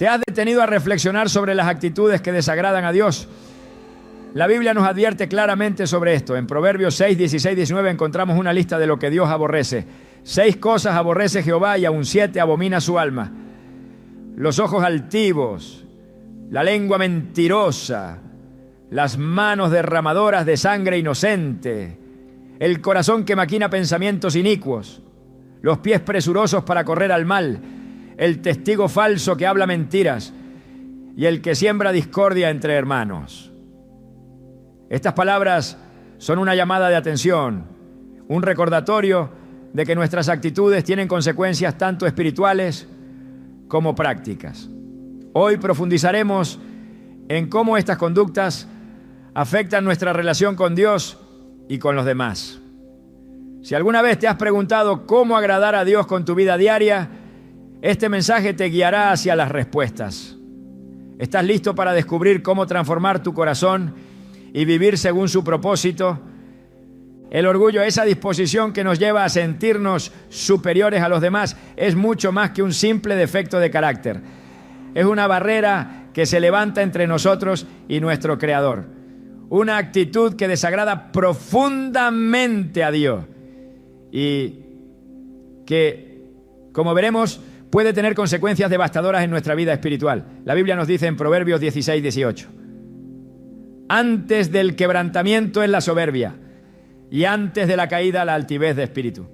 ¿Te has detenido a reflexionar sobre las actitudes que desagradan a Dios? La Biblia nos advierte claramente sobre esto. En Proverbios 6, 16, 19 encontramos una lista de lo que Dios aborrece. 6 cosas aborrece Jehová y aún 7 abomina su alma: los ojos altivos, la lengua mentirosa, las manos derramadoras de sangre inocente, el corazón que maquina pensamientos inicuos, los pies presurosos para correr al mal, el testigo falso que habla mentiras y el que siembra discordia entre hermanos. Estas palabras son una llamada de atención, un recordatorio de que nuestras actitudes tienen consecuencias tanto espirituales como prácticas. Hoy profundizaremos en cómo estas conductas afectan nuestra relación con Dios y con los demás. Si alguna vez te has preguntado cómo agradar a Dios con tu vida diaria, este mensaje te guiará hacia las respuestas. ¿Estás listo para descubrir cómo transformar tu corazón y vivir según su propósito? El orgullo, esa disposición que nos lleva a sentirnos superiores a los demás, es mucho más que un simple defecto de carácter. Es una barrera que se levanta entre nosotros y nuestro Creador. Una actitud que desagrada profundamente a Dios y que, como veremos, puede tener consecuencias devastadoras en nuestra vida espiritual. La Biblia nos dice en Proverbios 16, 18: antes del quebrantamiento es la soberbia, y antes de la caída la altivez de espíritu.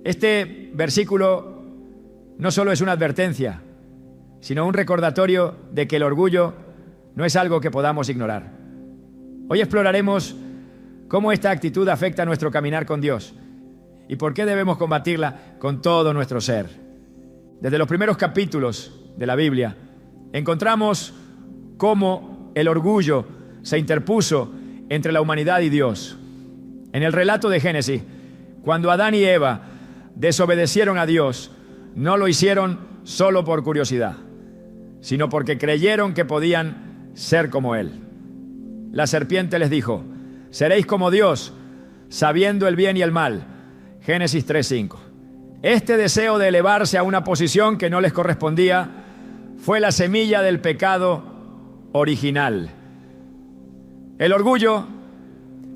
Este versículo no solo es una advertencia, sino un recordatorio de que el orgullo no es algo que podamos ignorar. Hoy exploraremos cómo esta actitud afecta nuestro caminar con Dios y por qué debemos combatirla con todo nuestro ser. Desde los primeros capítulos de la Biblia encontramos cómo el orgullo se interpuso entre la humanidad y Dios. En el relato de Génesis, cuando Adán y Eva desobedecieron a Dios, no lo hicieron solo por curiosidad, sino porque creyeron que podían ser como Él. La serpiente les dijo: seréis como Dios, sabiendo el bien y el mal. Génesis 3:5. Este deseo de elevarse a una posición que no les correspondía fue la semilla del pecado original. El orgullo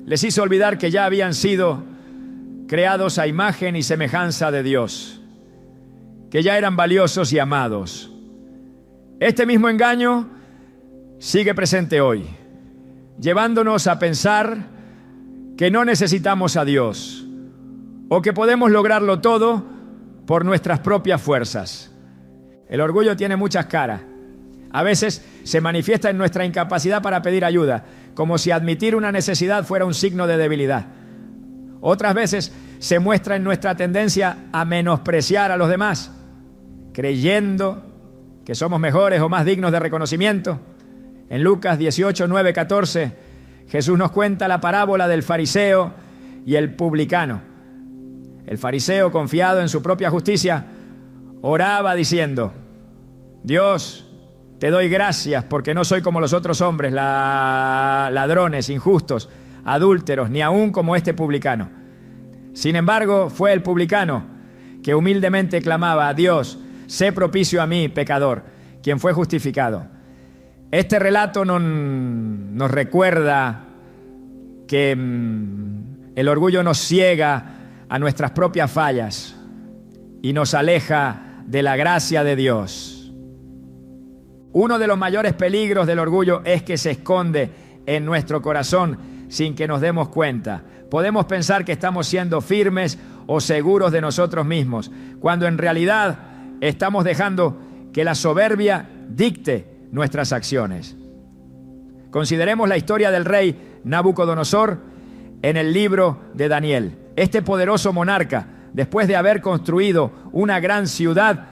les hizo olvidar que ya habían sido creados a imagen y semejanza de Dios, que ya eran valiosos y amados. Este mismo engaño sigue presente hoy, llevándonos a pensar que no necesitamos a Dios o que podemos lograrlo todo por nuestras propias fuerzas. El orgullo tiene muchas caras. A veces se manifiesta en nuestra incapacidad para pedir ayuda, como si admitir una necesidad fuera un signo de debilidad. Otras veces se muestra en nuestra tendencia a menospreciar a los demás, creyendo que somos mejores o más dignos de reconocimiento. En Lucas 18, 9, 14, Jesús nos cuenta la parábola del fariseo y el publicano. El fariseo, confiado en su propia justicia, oraba diciendo: Dios, te doy gracias porque no soy como los otros hombres, ladrones, injustos, adúlteros, ni aún como este publicano. Sin embargo, fue el publicano que humildemente clamaba: Dios, sé propicio a mí, pecador, quien fue justificado. Este relato nos recuerda que el orgullo nos ciega a nuestras propias fallas y nos aleja de la gracia de Dios. Uno de los mayores peligros del orgullo es que se esconde en nuestro corazón sin que nos demos cuenta. Podemos pensar que estamos siendo firmes o seguros de nosotros mismos, cuando en realidad estamos dejando que la soberbia dicte nuestras acciones. Consideremos la historia del rey Nabucodonosor en el libro de Daniel. Este poderoso monarca, después de haber construido una gran ciudad,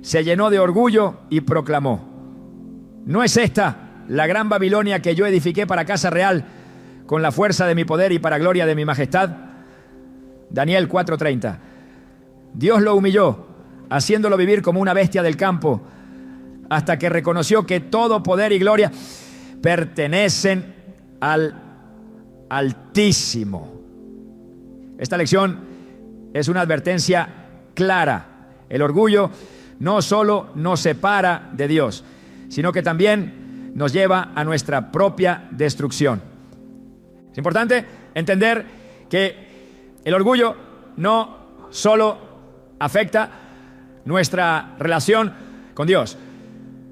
se llenó de orgullo y proclamó: ¿no es esta la gran Babilonia que yo edifiqué para casa real, con la fuerza de mi poder y para gloria de mi majestad? Daniel 4:30. Dios lo humilló, haciéndolo vivir como una bestia del campo, hasta que reconoció que todo poder y gloria pertenecen al Altísimo. Esta lección es una advertencia clara. El orgullo no solo nos separa de Dios, sino que también nos lleva a nuestra propia destrucción. Es importante entender que el orgullo no solo afecta nuestra relación con Dios,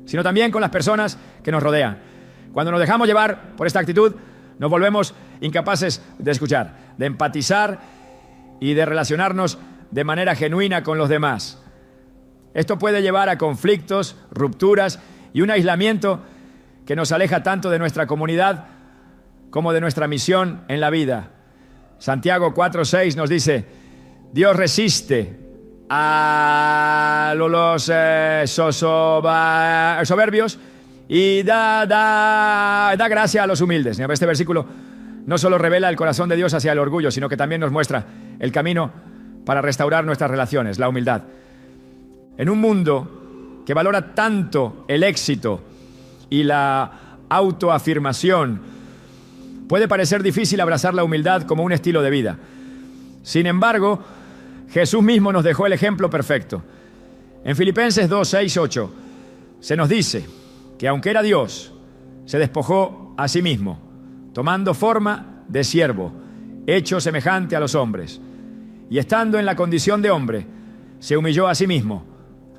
sino también con las personas que nos rodean. Cuando nos dejamos llevar por esta actitud, nos volvemos incapaces de escuchar, de empatizar y de relacionarnos de manera genuina con los demás. Esto puede llevar a conflictos, rupturas y un aislamiento que nos aleja tanto de nuestra comunidad como de nuestra misión en la vida. Santiago 4:6 nos dice: Dios resiste a los soberbios y da gracia a los humildes. Este versículo no solo revela el corazón de Dios hacia el orgullo, sino que también nos muestra el camino para restaurar nuestras relaciones, la humildad. En un mundo que valora tanto el éxito y la autoafirmación, puede parecer difícil abrazar la humildad como un estilo de vida. Sin embargo, Jesús mismo nos dejó el ejemplo perfecto. En Filipenses 2:6-8 se nos dice que aunque era Dios, se despojó a sí mismo, tomando forma de siervo, hecho semejante a los hombres. Y estando en la condición de hombre, se humilló a sí mismo,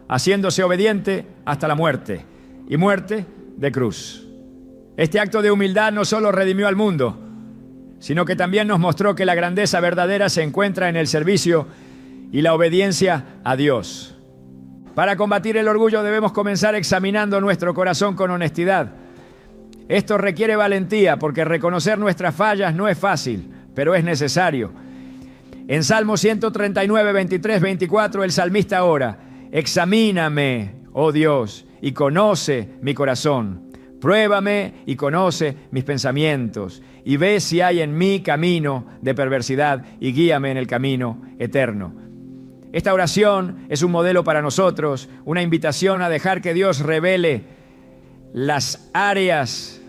haciéndose obediente hasta la muerte, y muerte de cruz. Este acto de humildad no solo redimió al mundo, sino que también nos mostró que la grandeza verdadera se encuentra en el servicio y la obediencia a Dios. Para combatir el orgullo debemos comenzar examinando nuestro corazón con honestidad. Esto requiere valentía, porque reconocer nuestras fallas no es fácil, pero es necesario. En Salmo 139, 23, 24, el salmista ora: examíname, oh Dios, y conoce mi corazón. Pruébame y conoce mis pensamientos, y ve si hay en mí camino de perversidad, y guíame en el camino eterno. Esta oración es un modelo para nosotros, una invitación a dejar que Dios revele las áreas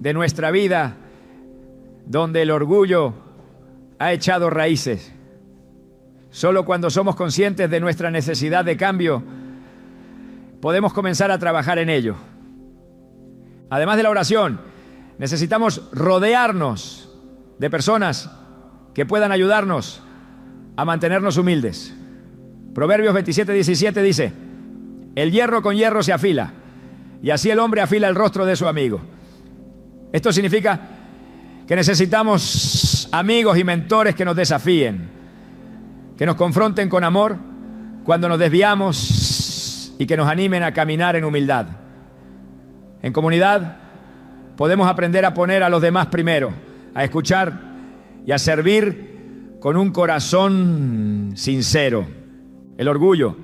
de nuestra vida donde el orgullo ha echado raíces. Solo cuando somos conscientes de nuestra necesidad de cambio, podemos comenzar a trabajar en ello. Además de la oración, necesitamos rodearnos de personas que puedan ayudarnos a mantenernos humildes. Proverbios 27:17 dice: el hierro con hierro se afila, y así el hombre afila el rostro de su amigo. Esto significa que necesitamos amigos y mentores que nos desafíen, que nos confronten con amor cuando nos desviamos y que nos animen a caminar en humildad. En comunidad podemos aprender a poner a los demás primero, a escuchar y a servir con un corazón sincero. El orgullo,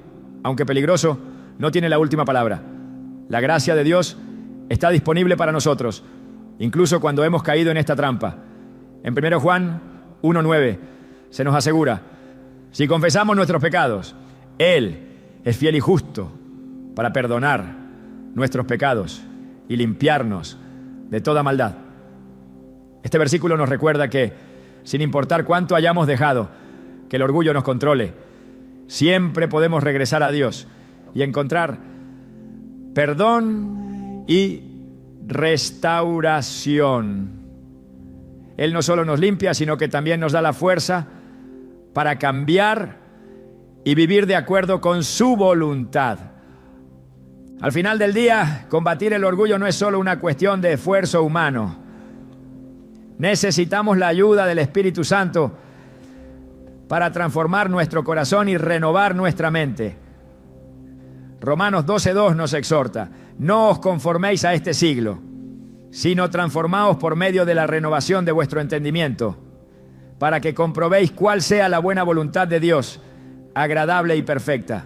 aunque peligroso, no tiene la última palabra. La gracia de Dios está disponible para nosotros, incluso cuando hemos caído en esta trampa. En 1 Juan 1:9 se nos asegura: si confesamos nuestros pecados, Él es fiel y justo para perdonar nuestros pecados y limpiarnos de toda maldad. Este versículo nos recuerda que, sin importar cuánto hayamos dejado que el orgullo nos controle, siempre podemos regresar a Dios y encontrar perdón y restauración. Él no solo nos limpia, sino que también nos da la fuerza para cambiar y vivir de acuerdo con su voluntad. Al final del día, combatir el orgullo no es solo una cuestión de esfuerzo humano. Necesitamos la ayuda del Espíritu Santo para transformar nuestro corazón y renovar nuestra mente. Romanos 12:2 nos exhorta: no os conforméis a este siglo, sino transformaos por medio de la renovación de vuestro entendimiento, para que comprobéis cuál sea la buena voluntad de Dios, agradable y perfecta.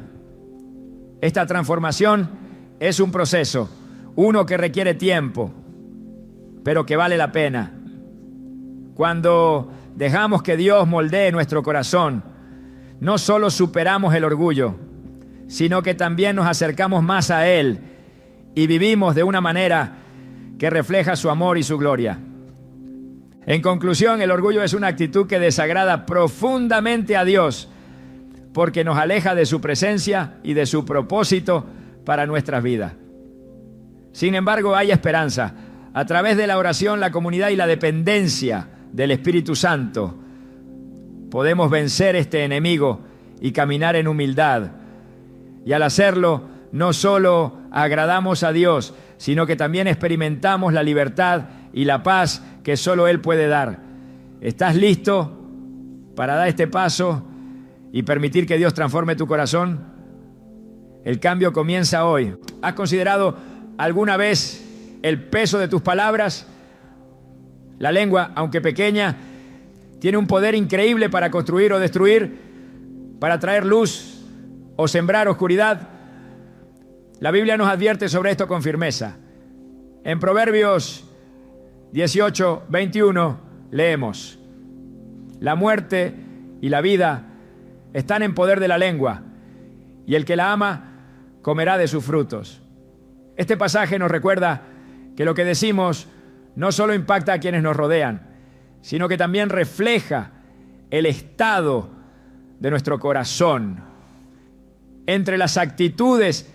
Esta transformación es un proceso, uno que requiere tiempo, pero que vale la pena. Cuando dejamos que Dios moldee nuestro corazón, no solo superamos el orgullo, sino que también nos acercamos más a Él y vivimos de una manera que refleja su amor y su gloria. En conclusión, el orgullo es una actitud que desagrada profundamente a Dios, porque nos aleja de su presencia y de su propósito para nuestras vidas. Sin embargo, hay esperanza. A través de la oración, la comunidad y la dependencia del Espíritu Santo, podemos vencer este enemigo y caminar en humildad. Y al hacerlo, no solo agradamos a Dios, sino que también experimentamos la libertad y la paz que solo Él puede dar. ¿Estás listo para dar este paso y permitir que Dios transforme tu corazón? El cambio comienza hoy. ¿Has considerado alguna vez el peso de tus palabras? La lengua, aunque pequeña, tiene un poder increíble para construir o destruir, para traer luz o sembrar oscuridad. La Biblia nos advierte sobre esto con firmeza. En Proverbios 18, 21 leemos: la muerte y la vida están en poder de la lengua, y el que la ama comerá de sus frutos. Este pasaje nos recuerda que lo que decimos no solo impacta a quienes nos rodean, sino que también refleja el estado de nuestro corazón. Entre las actitudes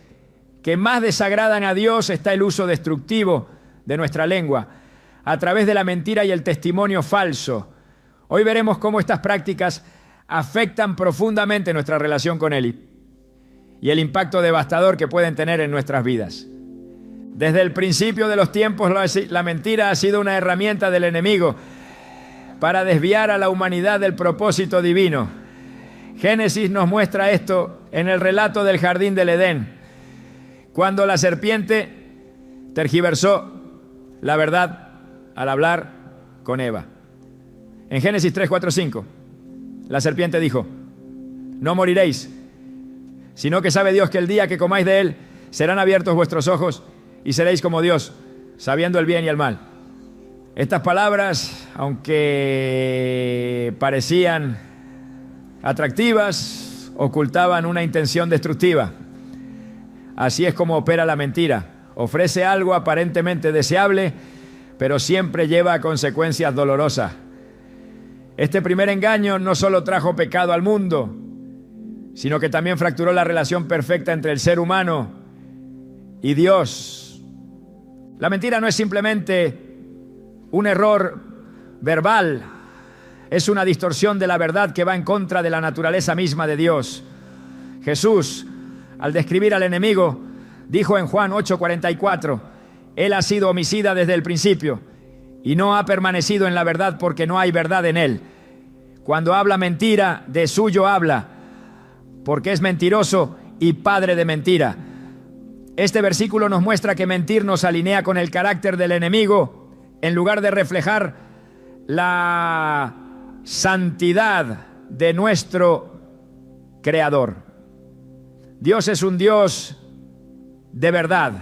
que más desagradan a Dios está el uso destructivo de nuestra lengua, a través de la mentira y el testimonio falso. Hoy veremos cómo estas prácticas afectan profundamente nuestra relación con Él y el impacto devastador que pueden tener en nuestras vidas. Desde el principio de los tiempos, la mentira ha sido una herramienta del enemigo para desviar a la humanidad del propósito divino. Génesis nos muestra esto en el relato del jardín del Edén, cuando la serpiente tergiversó la verdad al hablar con Eva. En Génesis 3, 4, 5, la serpiente dijo: no moriréis, sino que sabe Dios que el día que comáis de él serán abiertos vuestros ojos y seréis como Dios, sabiendo el bien y el mal. Estas palabras, aunque parecían atractivas, ocultaban una intención destructiva. Así es como opera la mentira. Ofrece algo aparentemente deseable, pero siempre lleva a consecuencias dolorosas. Este primer engaño no solo trajo pecado al mundo, sino que también fracturó la relación perfecta entre el ser humano y Dios. La mentira no es simplemente un error verbal, es una distorsión de la verdad que va en contra de la naturaleza misma de Dios. Jesús, al describir al enemigo, dijo en Juan 8:44, él ha sido homicida desde el principio y no ha permanecido en la verdad porque no hay verdad en él. Cuando habla mentira, de suyo habla, porque es mentiroso y padre de mentira. Este versículo nos muestra que mentir nos alinea con el carácter del enemigo en lugar de reflejar la santidad de nuestro Creador. Dios es un Dios de verdad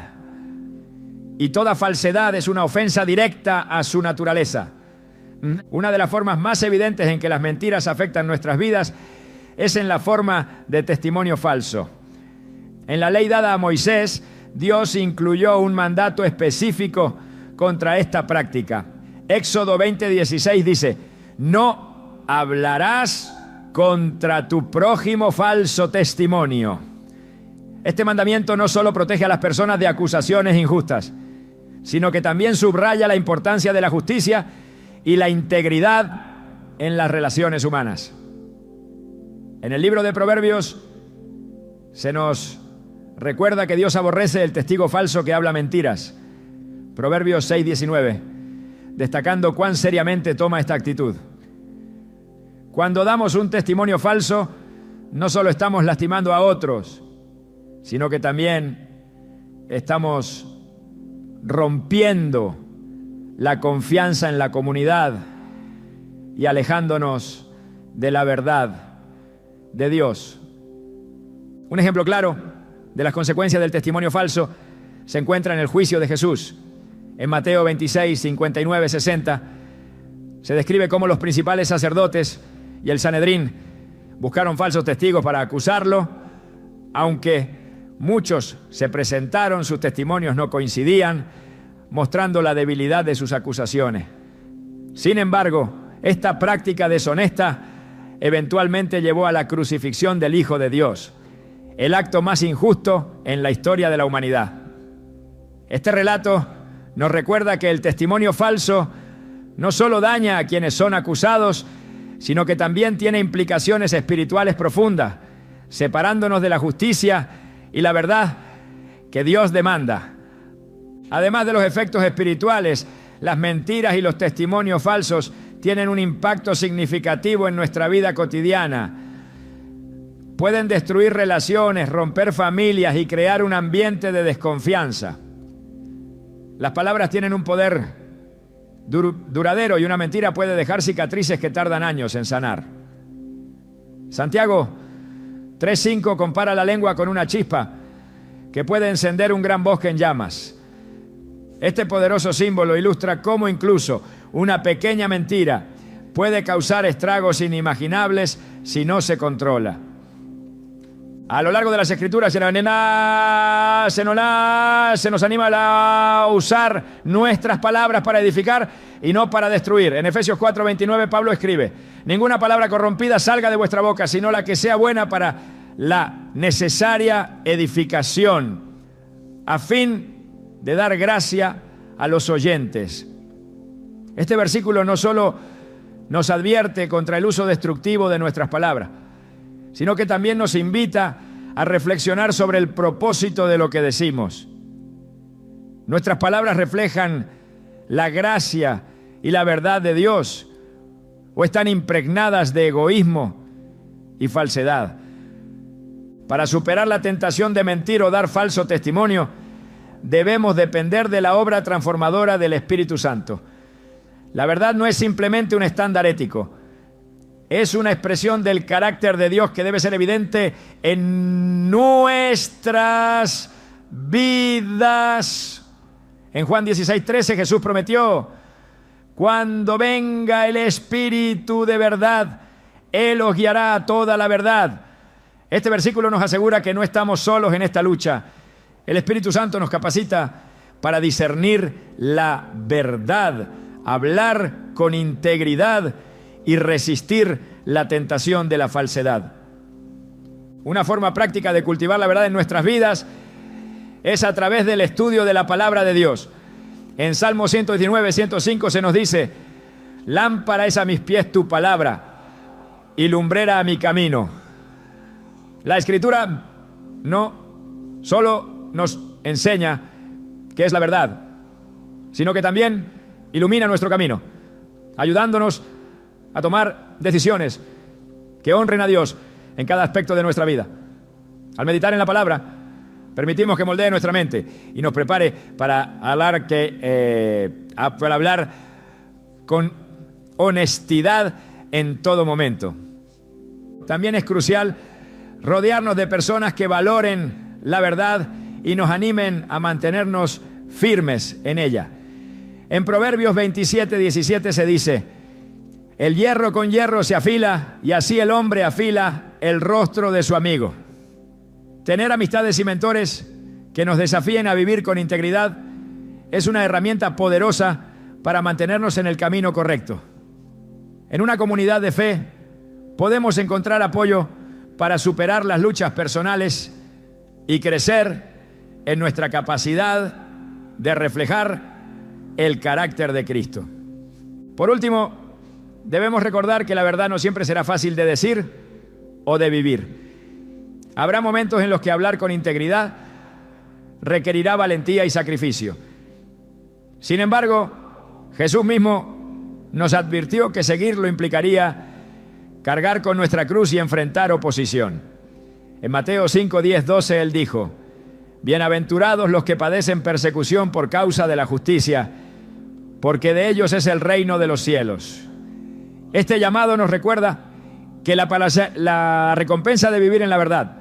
y toda falsedad es una ofensa directa a su naturaleza. Una de las formas más evidentes en que las mentiras afectan nuestras vidas es en la forma de testimonio falso. En la ley dada a Moisés, Dios incluyó un mandato específico contra esta práctica. Éxodo 20:16 dice: no hablarás contra tu prójimo falso testimonio. Este mandamiento no solo protege a las personas de acusaciones injustas, sino que también subraya la importancia de la justicia y la integridad en las relaciones humanas. En el libro de Proverbios se nos recuerda que Dios aborrece el testigo falso que habla mentiras. Proverbios 6:19, destacando cuán seriamente toma esta actitud. Cuando damos un testimonio falso, no solo estamos lastimando a otros, sino que también estamos rompiendo la confianza en la comunidad y alejándonos de la verdad de Dios. Un ejemplo claro de las consecuencias del testimonio falso se encuentra en el juicio de Jesús. En Mateo 26, 59, 60, se describe cómo los principales sacerdotes y el Sanedrín buscaron falsos testigos para acusarlo, aunque muchos se presentaron, sus testimonios no coincidían, mostrando la debilidad de sus acusaciones. Sin embargo, esta práctica deshonesta eventualmente llevó a la crucifixión del Hijo de Dios, el acto más injusto en la historia de la humanidad. Este relato nos recuerda que el testimonio falso no solo daña a quienes son acusados, sino que también tiene implicaciones espirituales profundas, separándonos de la justicia y la verdad que Dios demanda. Además de los efectos espirituales, las mentiras y los testimonios falsos tienen un impacto significativo en nuestra vida cotidiana. Pueden destruir relaciones, romper familias y crear un ambiente de desconfianza. Las palabras tienen un poder duradero y una mentira puede dejar cicatrices que tardan años en sanar. Santiago 3:5 compara la lengua con una chispa que puede encender un gran bosque en llamas. Este poderoso símbolo ilustra cómo incluso una pequeña mentira puede causar estragos inimaginables si no se controla. A lo largo de las Escrituras se nos anima a usar nuestras palabras para edificar y no para destruir. En Efesios 4:29 Pablo escribe: ninguna palabra corrompida salga de vuestra boca, sino la que sea buena para la necesaria edificación, a fin de dar gracia a los oyentes. Este versículo no solo nos advierte contra el uso destructivo de nuestras palabras, sino que también nos invita a reflexionar sobre el propósito de lo que decimos. Nuestras palabras reflejan la gracia y la verdad de Dios, o están impregnadas de egoísmo y falsedad. Para superar la tentación de mentir o dar falso testimonio, debemos depender de la obra transformadora del Espíritu Santo. La verdad no es simplemente un estándar ético, es una expresión del carácter de Dios que debe ser evidente en nuestras vidas. En Juan 16:13 Jesús prometió: cuando venga el Espíritu de verdad, Él os guiará a toda la verdad. Este versículo nos asegura que no estamos solos en esta lucha. El Espíritu Santo nos capacita para discernir la verdad, hablar con integridad y resistir la tentación de la falsedad. Una forma práctica de cultivar la verdad en nuestras vidas es a través del estudio de la palabra de Dios. En Salmo 119, 105 se nos dice: lámpara es a mis pies tu palabra y lumbrera a mi camino. La Escritura no solo nos enseña qué es la verdad, sino que también ilumina nuestro camino, ayudándonos a tomar decisiones que honren a Dios en cada aspecto de nuestra vida. Al meditar en la palabra, permitimos que moldee nuestra mente y nos prepare para hablar con honestidad en todo momento. También es crucial rodearnos de personas que valoren la verdad y nos animen a mantenernos firmes en ella. En Proverbios 27:17 se dice: el hierro con hierro se afila, y así el hombre afila el rostro de su amigo. Tener amistades y mentores que nos desafíen a vivir con integridad es una herramienta poderosa para mantenernos en el camino correcto. En una comunidad de fe podemos encontrar apoyo para superar las luchas personales y crecer en nuestra capacidad de reflejar el carácter de Cristo. Por último, debemos recordar que la verdad no siempre será fácil de decir o de vivir. Habrá momentos en los que hablar con integridad requerirá valentía y sacrificio. Sin embargo, Jesús mismo nos advirtió que seguirlo implicaría cargar con nuestra cruz y enfrentar oposición. En Mateo 5, 10, 12 Él dijo: bienaventurados los que padecen persecución por causa de la justicia, porque de ellos es el reino de los cielos. Este llamado nos recuerda que la recompensa de vivir en la verdad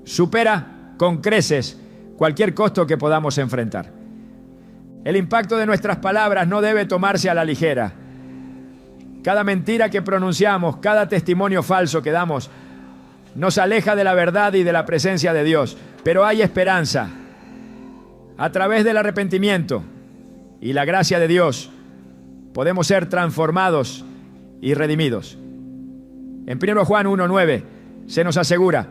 supera con creces cualquier costo que podamos enfrentar. El impacto de nuestras palabras no debe tomarse a la ligera. Cada mentira que pronunciamos, cada testimonio falso que damos, nos aleja de la verdad y de la presencia de Dios. Pero hay esperanza. A través del arrepentimiento y la gracia de Dios, podemos ser transformados y redimidos. En 1 Juan 1:9 se nos asegura: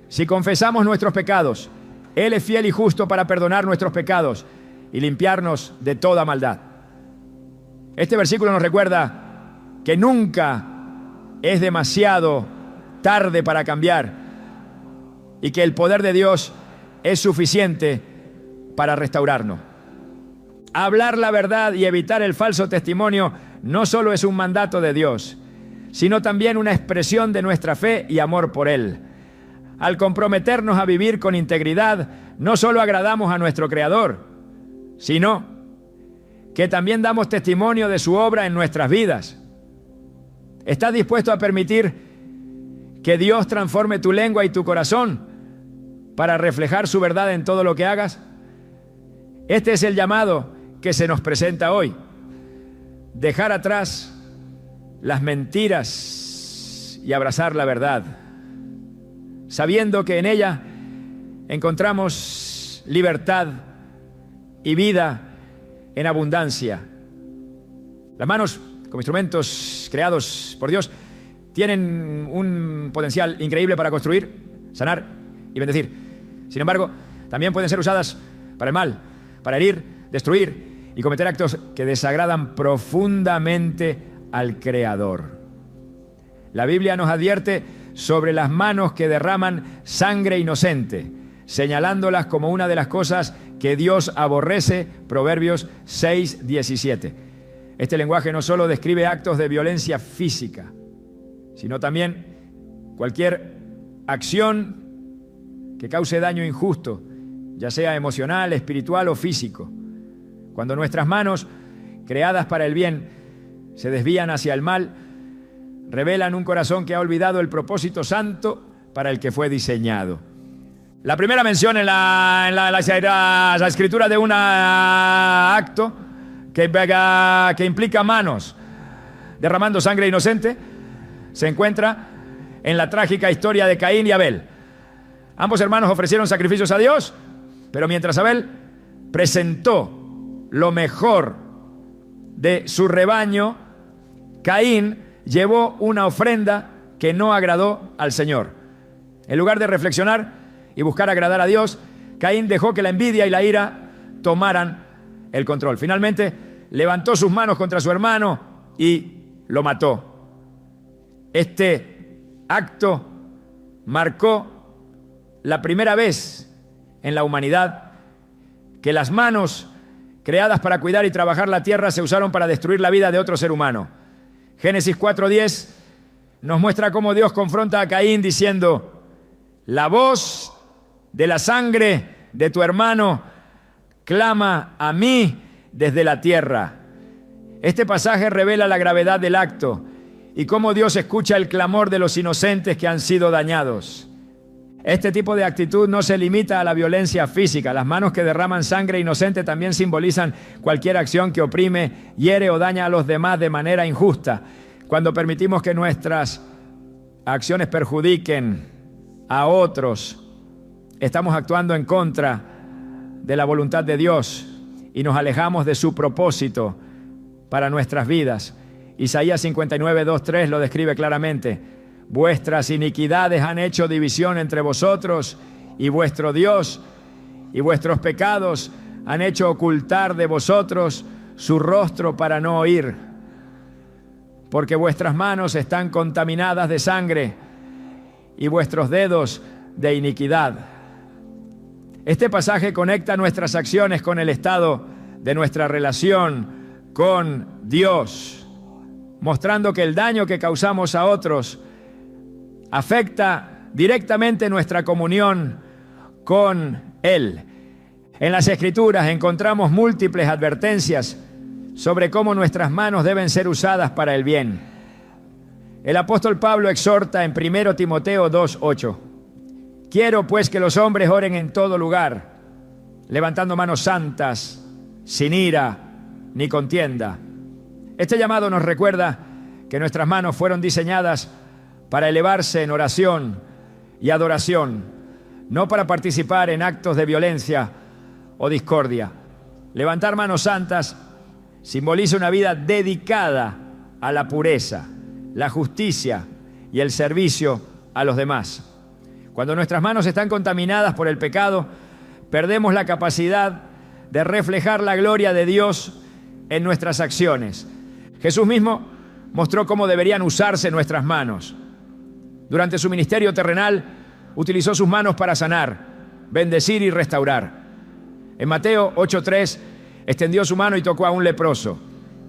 si confesamos nuestros pecados, Él es fiel y justo para perdonar nuestros pecados y limpiarnos de toda maldad. Este versículo nos recuerda que nunca es demasiado tarde para cambiar y que el poder de Dios es suficiente para restaurarnos. Hablar la verdad y evitar el falso testimonio no solo es un mandato de Dios, sino también una expresión de nuestra fe y amor por Él. Al comprometernos a vivir con integridad, no solo agradamos a nuestro Creador, sino que también damos testimonio de su obra en nuestras vidas. ¿Estás dispuesto a permitir que Dios transforme tu lengua y tu corazón para reflejar su verdad en todo lo que hagas? Este es el llamado que se nos presenta hoy. Dejar atrás las mentiras y abrazar la verdad, sabiendo que en ella encontramos libertad y vida en abundancia. Las manos, como instrumentos creados por Dios, tienen un potencial increíble para construir, sanar y bendecir. Sin embargo, también pueden ser usadas para el mal, para herir, destruir y cometer actos que desagradan profundamente al Creador. La Biblia nos advierte sobre las manos que derraman sangre inocente, señalándolas como una de las cosas que Dios aborrece. Proverbios 6:17. Este lenguaje no solo describe actos de violencia física, sino también cualquier acción que cause daño injusto, ya sea emocional, espiritual o físico. Cuando nuestras manos, creadas para el bien, se desvían hacia el mal, revelan un corazón que ha olvidado el propósito santo para el que fue diseñado. La primera mención en la escritura de un acto que implica manos derramando sangre inocente se encuentra en la trágica historia de Caín y Abel. Ambos hermanos ofrecieron sacrificios a Dios, pero mientras Abel presentó lo mejor de su rebaño, Caín llevó una ofrenda que no agradó al Señor. En lugar de reflexionar y buscar agradar a Dios, Caín dejó que la envidia y la ira tomaran el control. Finalmente, levantó sus manos contra su hermano y lo mató. Este acto marcó la primera vez en la humanidad que las manos creadas para cuidar y trabajar la tierra se usaron para destruir la vida de otro ser humano. Génesis 4:10 nos muestra cómo Dios confronta a Caín diciendo: la voz de la sangre de tu hermano clama a mí desde la tierra. Este pasaje revela la gravedad del acto y cómo Dios escucha el clamor de los inocentes que han sido dañados. Este tipo de actitud no se limita a la violencia física. Las manos que derraman sangre inocente también simbolizan cualquier acción que oprime, hiere o daña a los demás de manera injusta. Cuando permitimos que nuestras acciones perjudiquen a otros, estamos actuando en contra de la voluntad de Dios y nos alejamos de su propósito para nuestras vidas. Isaías 59:2-3 lo describe claramente. Vuestras iniquidades han hecho división entre vosotros y vuestro Dios, y vuestros pecados han hecho ocultar de vosotros su rostro para no oír, porque vuestras manos están contaminadas de sangre y vuestros dedos de iniquidad. Este pasaje conecta nuestras acciones con el estado de nuestra relación con Dios, mostrando que el daño que causamos a otros afecta directamente nuestra comunión con Él. En las Escrituras encontramos múltiples advertencias sobre cómo nuestras manos deben ser usadas para el bien. El apóstol Pablo exhorta en 1 Timoteo 2:8: quiero pues que los hombres oren en todo lugar, levantando manos santas, sin ira ni contienda. Este llamado nos recuerda que nuestras manos fueron diseñadas para elevarse en oración y adoración, no para participar en actos de violencia o discordia. Levantar manos santas simboliza una vida dedicada a la pureza, la justicia y el servicio a los demás. Cuando nuestras manos están contaminadas por el pecado, perdemos la capacidad de reflejar la gloria de Dios en nuestras acciones. Jesús mismo mostró cómo deberían usarse nuestras manos. Durante su ministerio terrenal, utilizó sus manos para sanar, bendecir y restaurar. En Mateo 8:3, extendió su mano y tocó a un leproso,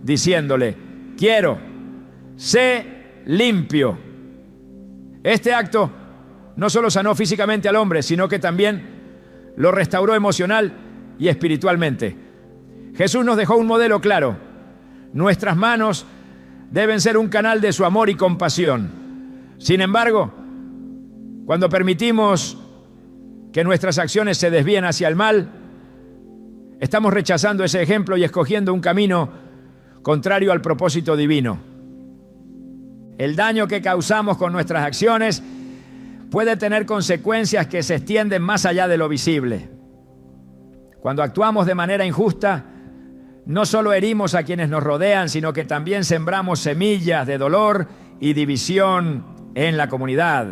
diciéndole: quiero, sé limpio. Este acto no solo sanó físicamente al hombre, sino que también lo restauró emocional y espiritualmente. Jesús nos dejó un modelo claro. Nuestras manos deben ser un canal de su amor y compasión. Sin embargo, cuando permitimos que nuestras acciones se desvíen hacia el mal, estamos rechazando ese ejemplo y escogiendo un camino contrario al propósito divino. El daño que causamos con nuestras acciones puede tener consecuencias que se extienden más allá de lo visible. Cuando actuamos de manera injusta, no solo herimos a quienes nos rodean, sino que también sembramos semillas de dolor y división en la comunidad.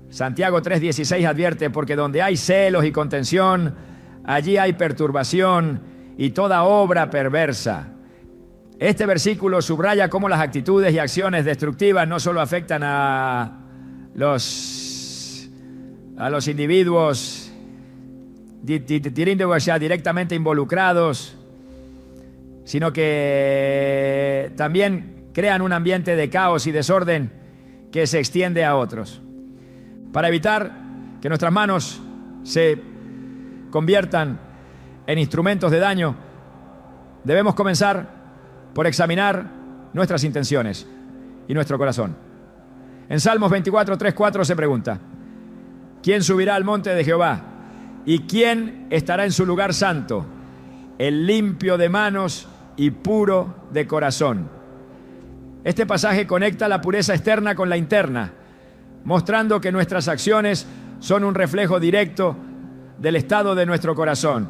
Santiago 3:16 advierte: porque donde hay celos y contención, allí hay perturbación y toda obra perversa. Este versículo subraya cómo las actitudes y acciones destructivas no solo afectan a los individuos directamente involucrados, sino que también crean un ambiente de caos y desorden que se extiende a otros. Para evitar que nuestras manos se conviertan en instrumentos de daño, debemos comenzar por examinar nuestras intenciones y nuestro corazón. En Salmos 24:3-4 se pregunta: ¿quién subirá al monte de Jehová? ¿Y quién estará en su lugar santo? El limpio de manos y puro de corazón. Este pasaje conecta la pureza externa con la interna, mostrando que nuestras acciones son un reflejo directo del estado de nuestro corazón.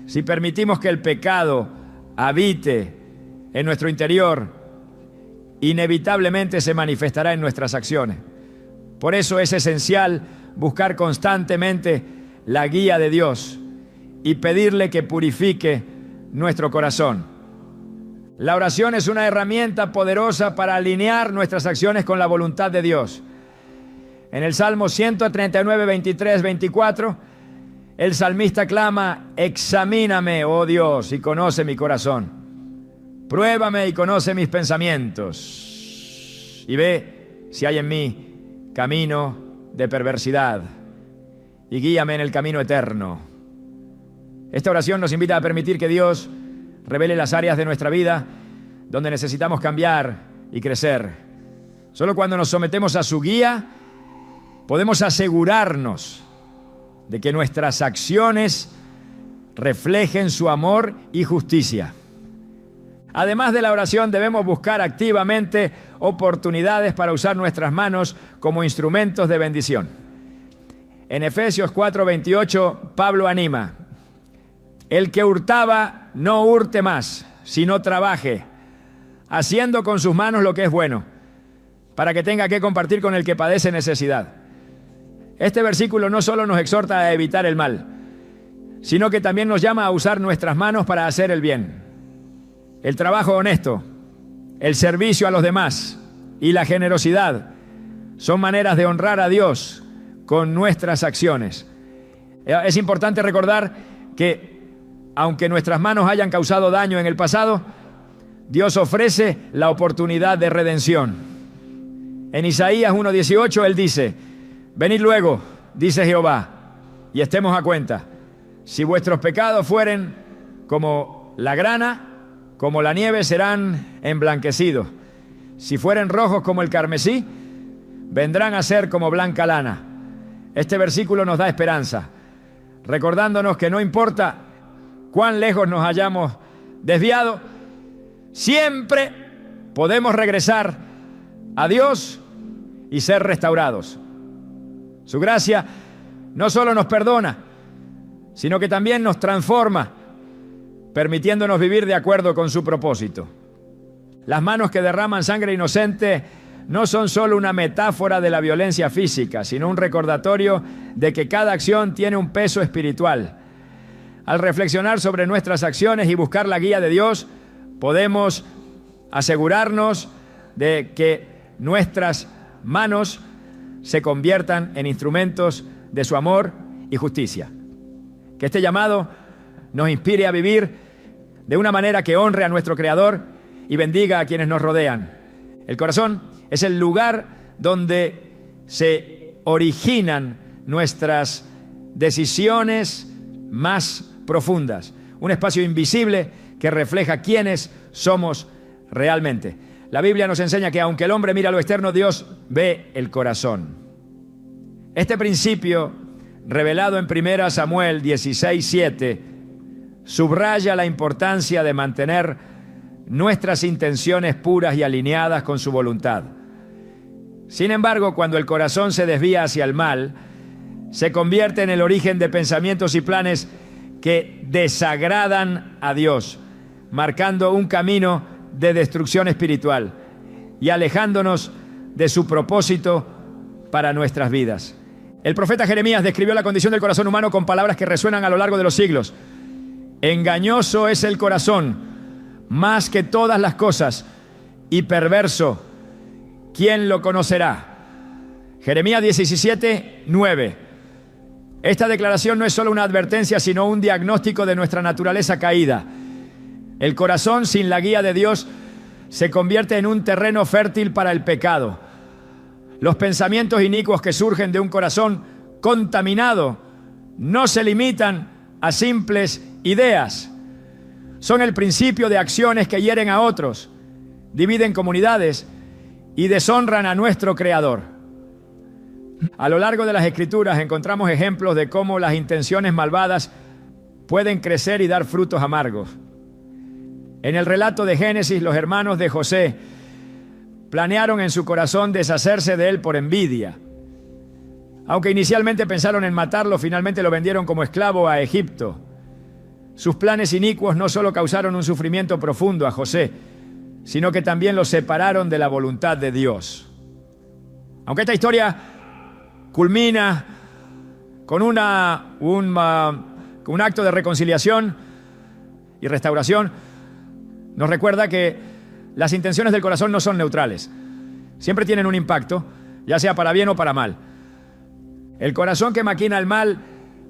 Si permitimos que el pecado habite en nuestro interior, inevitablemente se manifestará en nuestras acciones. Por eso es esencial buscar constantemente la guía de Dios y pedirle que purifique nuestro corazón. La oración es una herramienta poderosa para alinear nuestras acciones con la voluntad de Dios. En el Salmo 139, 23, 24, el salmista clama: examíname, oh Dios, y conoce mi corazón. Pruébame y conoce mis pensamientos, y ve si hay en mí camino de perversidad, y guíame en el camino eterno. Esta oración nos invita a permitir que Dios revele las áreas de nuestra vida donde necesitamos cambiar y crecer. Solo cuando nos sometemos a su guía, podemos asegurarnos de que nuestras acciones reflejen su amor y justicia. Además de la oración, debemos buscar activamente oportunidades para usar nuestras manos como instrumentos de bendición. En Efesios 4:28, Pablo anima: el que hurtaba, no hurte más, sino trabaje, haciendo con sus manos lo que es bueno, para que tenga que compartir con el que padece necesidad. Este versículo no solo nos exhorta a evitar el mal, sino que también nos llama a usar nuestras manos para hacer el bien. El trabajo honesto, el servicio a los demás y la generosidad son maneras de honrar a Dios con nuestras acciones. Es importante recordar que aunque nuestras manos hayan causado daño en el pasado, Dios ofrece la oportunidad de redención. En Isaías 1:18 Él dice: venid luego, dice Jehová, y estemos a cuenta. Si vuestros pecados fueren como la grana, como la nieve serán emblanquecidos. Si fueren rojos como el carmesí, vendrán a ser como blanca lana. Este versículo nos da esperanza, recordándonos que no importa cuán lejos nos hayamos desviado, siempre podemos regresar a Dios y ser restaurados. Su gracia no solo nos perdona, sino que también nos transforma, permitiéndonos vivir de acuerdo con su propósito. Las manos que derraman sangre inocente no son solo una metáfora de la violencia física, sino un recordatorio de que cada acción tiene un peso espiritual. Al reflexionar sobre nuestras acciones y buscar la guía de Dios, podemos asegurarnos de que nuestras manos se conviertan en instrumentos de su amor y justicia. Que este llamado nos inspire a vivir de una manera que honre a nuestro Creador y bendiga a quienes nos rodean. El corazón es el lugar donde se originan nuestras decisiones más profundas. Un espacio invisible que refleja quiénes somos realmente. La Biblia nos enseña que aunque el hombre mira lo externo, Dios ve el corazón. Este principio, revelado en 1 Samuel 16:7, subraya la importancia de mantener nuestras intenciones puras y alineadas con su voluntad. Sin embargo, cuando el corazón se desvía hacia el mal, se convierte en el origen de pensamientos y planes que desagradan a Dios, marcando un camino de destrucción espiritual y alejándonos de su propósito para nuestras vidas. El profeta Jeremías describió la condición del corazón humano con palabras que resuenan a lo largo de los siglos. Engañoso es el corazón, más que todas las cosas, y perverso, ¿quién lo conocerá? Jeremías 17:9. Esta declaración no es solo una advertencia, sino un diagnóstico de nuestra naturaleza caída. El corazón sin la guía de Dios se convierte en un terreno fértil para el pecado. Los pensamientos inicuos que surgen de un corazón contaminado no se limitan a simples ideas. Son el principio de acciones que hieren a otros, dividen comunidades y deshonran a nuestro Creador. A lo largo de las Escrituras encontramos ejemplos de cómo las intenciones malvadas pueden crecer y dar frutos amargos. En el relato de Génesis, los hermanos de José planearon en su corazón deshacerse de él por envidia. Aunque inicialmente pensaron en matarlo, finalmente lo vendieron como esclavo a Egipto. Sus planes inicuos no solo causaron un sufrimiento profundo a José, sino que también lo separaron de la voluntad de Dios. Aunque esta historia culmina con un acto de reconciliación y restauración, nos recuerda que las intenciones del corazón no son neutrales. Siempre tienen un impacto, ya sea para bien o para mal. El corazón que maquina el mal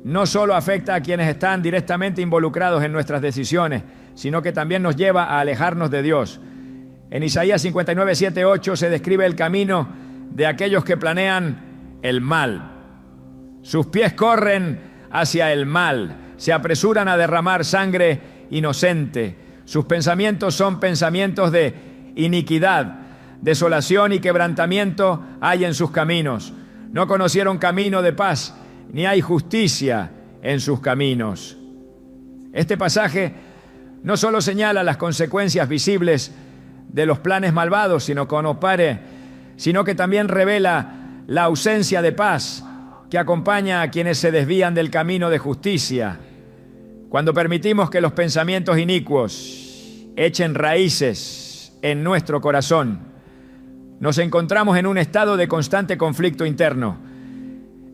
no solo afecta a quienes están directamente involucrados en nuestras decisiones, sino que también nos lleva a alejarnos de Dios. En Isaías 59:7-8 se describe el camino de aquellos que planean el mal. Sus pies corren hacia el mal, se apresuran a derramar sangre inocente. Sus pensamientos son pensamientos de iniquidad, desolación y quebrantamiento hay en sus caminos. No conocieron camino de paz, ni hay justicia en sus caminos. Este pasaje no solo señala las consecuencias visibles de los planes malvados, sino que también revela la ausencia de paz que acompaña a quienes se desvían del camino de justicia. Cuando permitimos que los pensamientos inicuos echen raíces en nuestro corazón, nos encontramos en un estado de constante conflicto interno,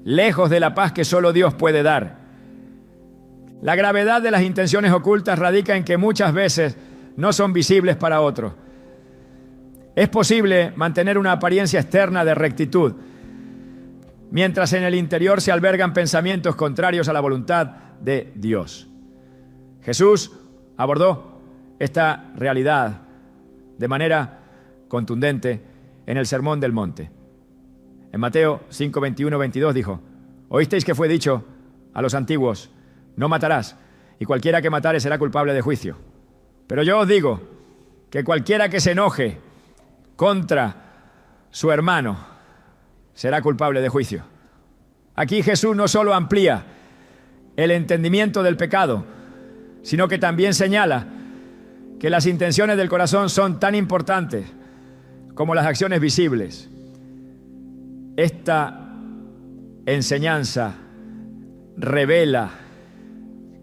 lejos de la paz que solo Dios puede dar. La gravedad de las intenciones ocultas radica en que muchas veces no son visibles para otros. Es posible mantener una apariencia externa de rectitud, mientras en el interior se albergan pensamientos contrarios a la voluntad de Dios. Jesús abordó esta realidad de manera contundente en el Sermón del Monte. En Mateo 5:21-22 dijo: oísteis que fue dicho a los antiguos, no matarás, y cualquiera que matare será culpable de juicio. Pero yo os digo que cualquiera que se enoje contra su hermano será culpable de juicio. Aquí Jesús no solo amplía el entendimiento del pecado, sino que también señala que las intenciones del corazón son tan importantes como las acciones visibles. Esta enseñanza revela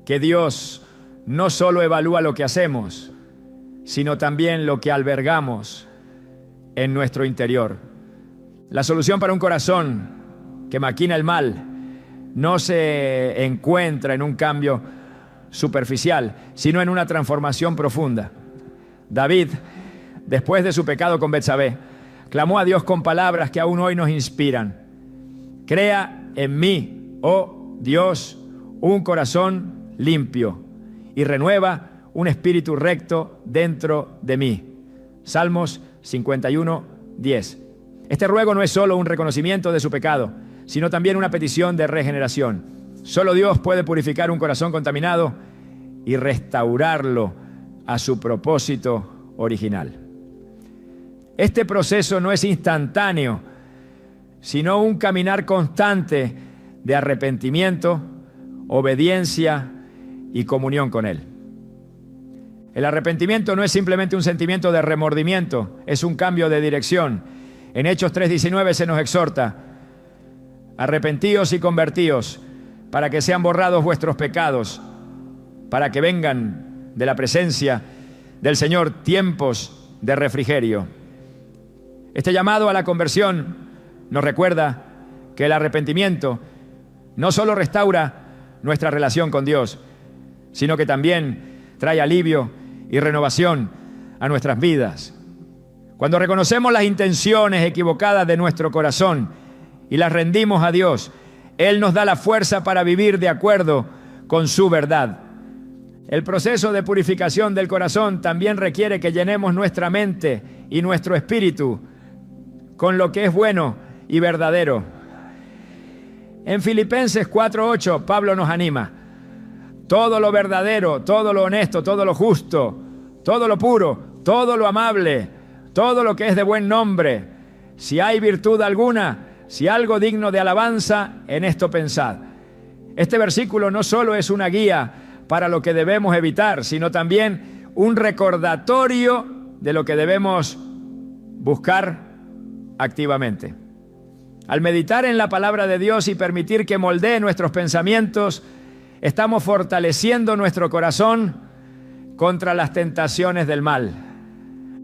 que Dios no solo evalúa lo que hacemos, sino también lo que albergamos en nuestro interior. La solución para un corazón que maquina el mal no se encuentra en un cambio superficial, sino en una transformación profunda. David, después de su pecado con Betsabé, clamó a Dios con palabras que aún hoy nos inspiran. Crea en mí, oh Dios, un corazón limpio y renueva un espíritu recto dentro de mí. Salmos 51, 10. Este ruego no es solo un reconocimiento de su pecado, sino también una petición de regeneración. Solo Dios puede purificar un corazón contaminado y restaurarlo a su propósito original. Este proceso no es instantáneo, sino un caminar constante de arrepentimiento, obediencia y comunión con Él. El arrepentimiento no es simplemente un sentimiento de remordimiento, es un cambio de dirección. En Hechos 3:19 se nos exhorta: arrepentíos y convertíos, para que sean borrados vuestros pecados, para que vengan de la presencia del Señor tiempos de refrigerio. Este llamado a la conversión nos recuerda que el arrepentimiento no solo restaura nuestra relación con Dios, sino que también trae alivio y renovación a nuestras vidas. Cuando reconocemos las intenciones equivocadas de nuestro corazón y las rendimos a Dios, Él nos da la fuerza para vivir de acuerdo con su verdad. El proceso de purificación del corazón también requiere que llenemos nuestra mente y nuestro espíritu con lo que es bueno y verdadero. En Filipenses 4:8, Pablo nos anima: todo lo verdadero, todo lo honesto, todo lo justo, todo lo puro, todo lo amable, todo lo que es de buen nombre, si hay virtud alguna, si algo digno de alabanza, en esto pensad. Este versículo no solo es una guía para lo que debemos evitar, sino también un recordatorio de lo que debemos buscar activamente. Al meditar en la palabra de Dios y permitir que moldee nuestros pensamientos, estamos fortaleciendo nuestro corazón contra las tentaciones del mal.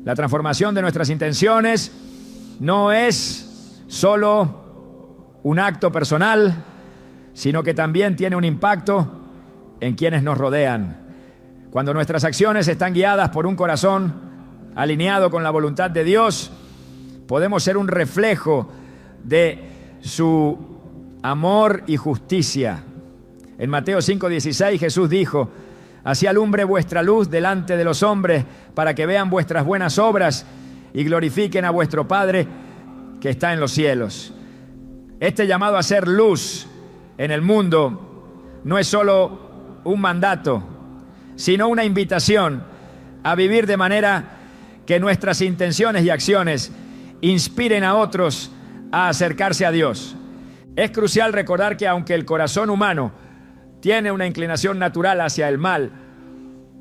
La transformación de nuestras intenciones no es solo un acto personal, sino que también tiene un impacto en quienes nos rodean. Cuando nuestras acciones están guiadas por un corazón alineado con la voluntad de Dios, podemos ser un reflejo de su amor y justicia. En Mateo 5:16 Jesús dijo: así alumbre vuestra luz delante de los hombres, para que vean vuestras buenas obras y glorifiquen a vuestro Padre que está en los cielos. Este llamado a ser luz en el mundo no es solo un mandato, sino una invitación a vivir de manera que nuestras intenciones y acciones inspiren a otros a acercarse a Dios. Es crucial recordar que aunque el corazón humano tiene una inclinación natural hacia el mal,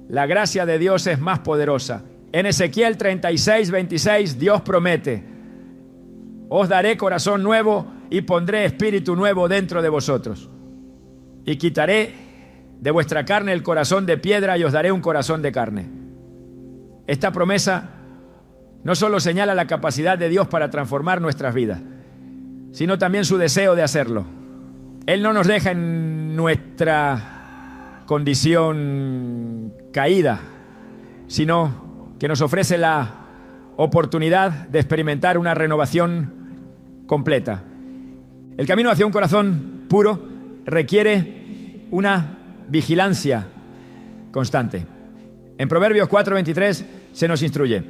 la gracia de Dios es más poderosa. En Ezequiel 36:26 Dios promete: os daré corazón nuevo y pondré espíritu nuevo dentro de vosotros. Y quitaré de vuestra carne el corazón de piedra y os daré un corazón de carne. Esta promesa no solo señala la capacidad de Dios para transformar nuestras vidas, sino también su deseo de hacerlo. Él no nos deja en nuestra condición caída, sino que nos ofrece la oportunidad de experimentar una renovación completa. El camino hacia un corazón puro requiere una vigilancia constante. En Proverbios 4:23 se nos instruye: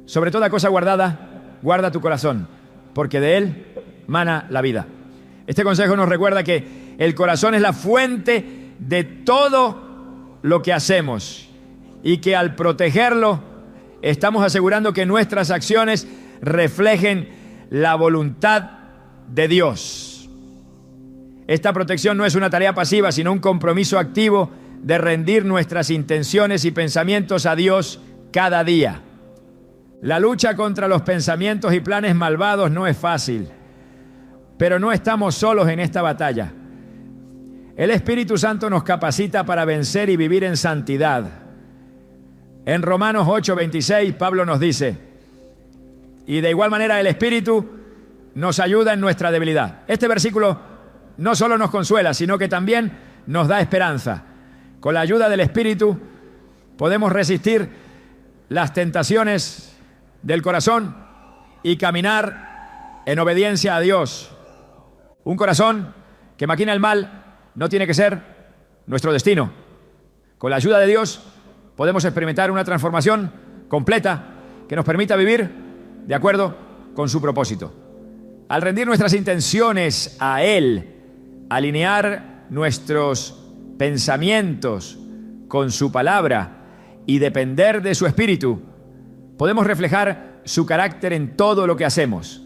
sobre toda cosa guardada, guarda tu corazón, porque de él mana la vida. Este consejo nos recuerda que el corazón es la fuente de todo lo que hacemos y que al protegerlo estamos asegurando que nuestras acciones reflejen la voluntad de Dios. Esta protección no es una tarea pasiva, sino un compromiso activo de rendir nuestras intenciones y pensamientos a Dios cada día. La lucha contra los pensamientos y planes malvados no es fácil, pero no estamos solos en esta batalla. El Espíritu Santo nos capacita para vencer y vivir en santidad. En Romanos 8:26 Pablo nos dice: y de igual manera el Espíritu nos ayuda en nuestra debilidad. Este versículo no solo nos consuela, sino que también nos da esperanza. Con la ayuda del Espíritu podemos resistir las tentaciones del corazón y caminar en obediencia a Dios. Un corazón que maquina el mal no tiene que ser nuestro destino. Con la ayuda de Dios podemos experimentar una transformación completa que nos permita vivir de acuerdo con su propósito. Al rendir nuestras intenciones a Él, alinear nuestros pensamientos con su palabra y depender de su Espíritu, podemos reflejar su carácter en todo lo que hacemos.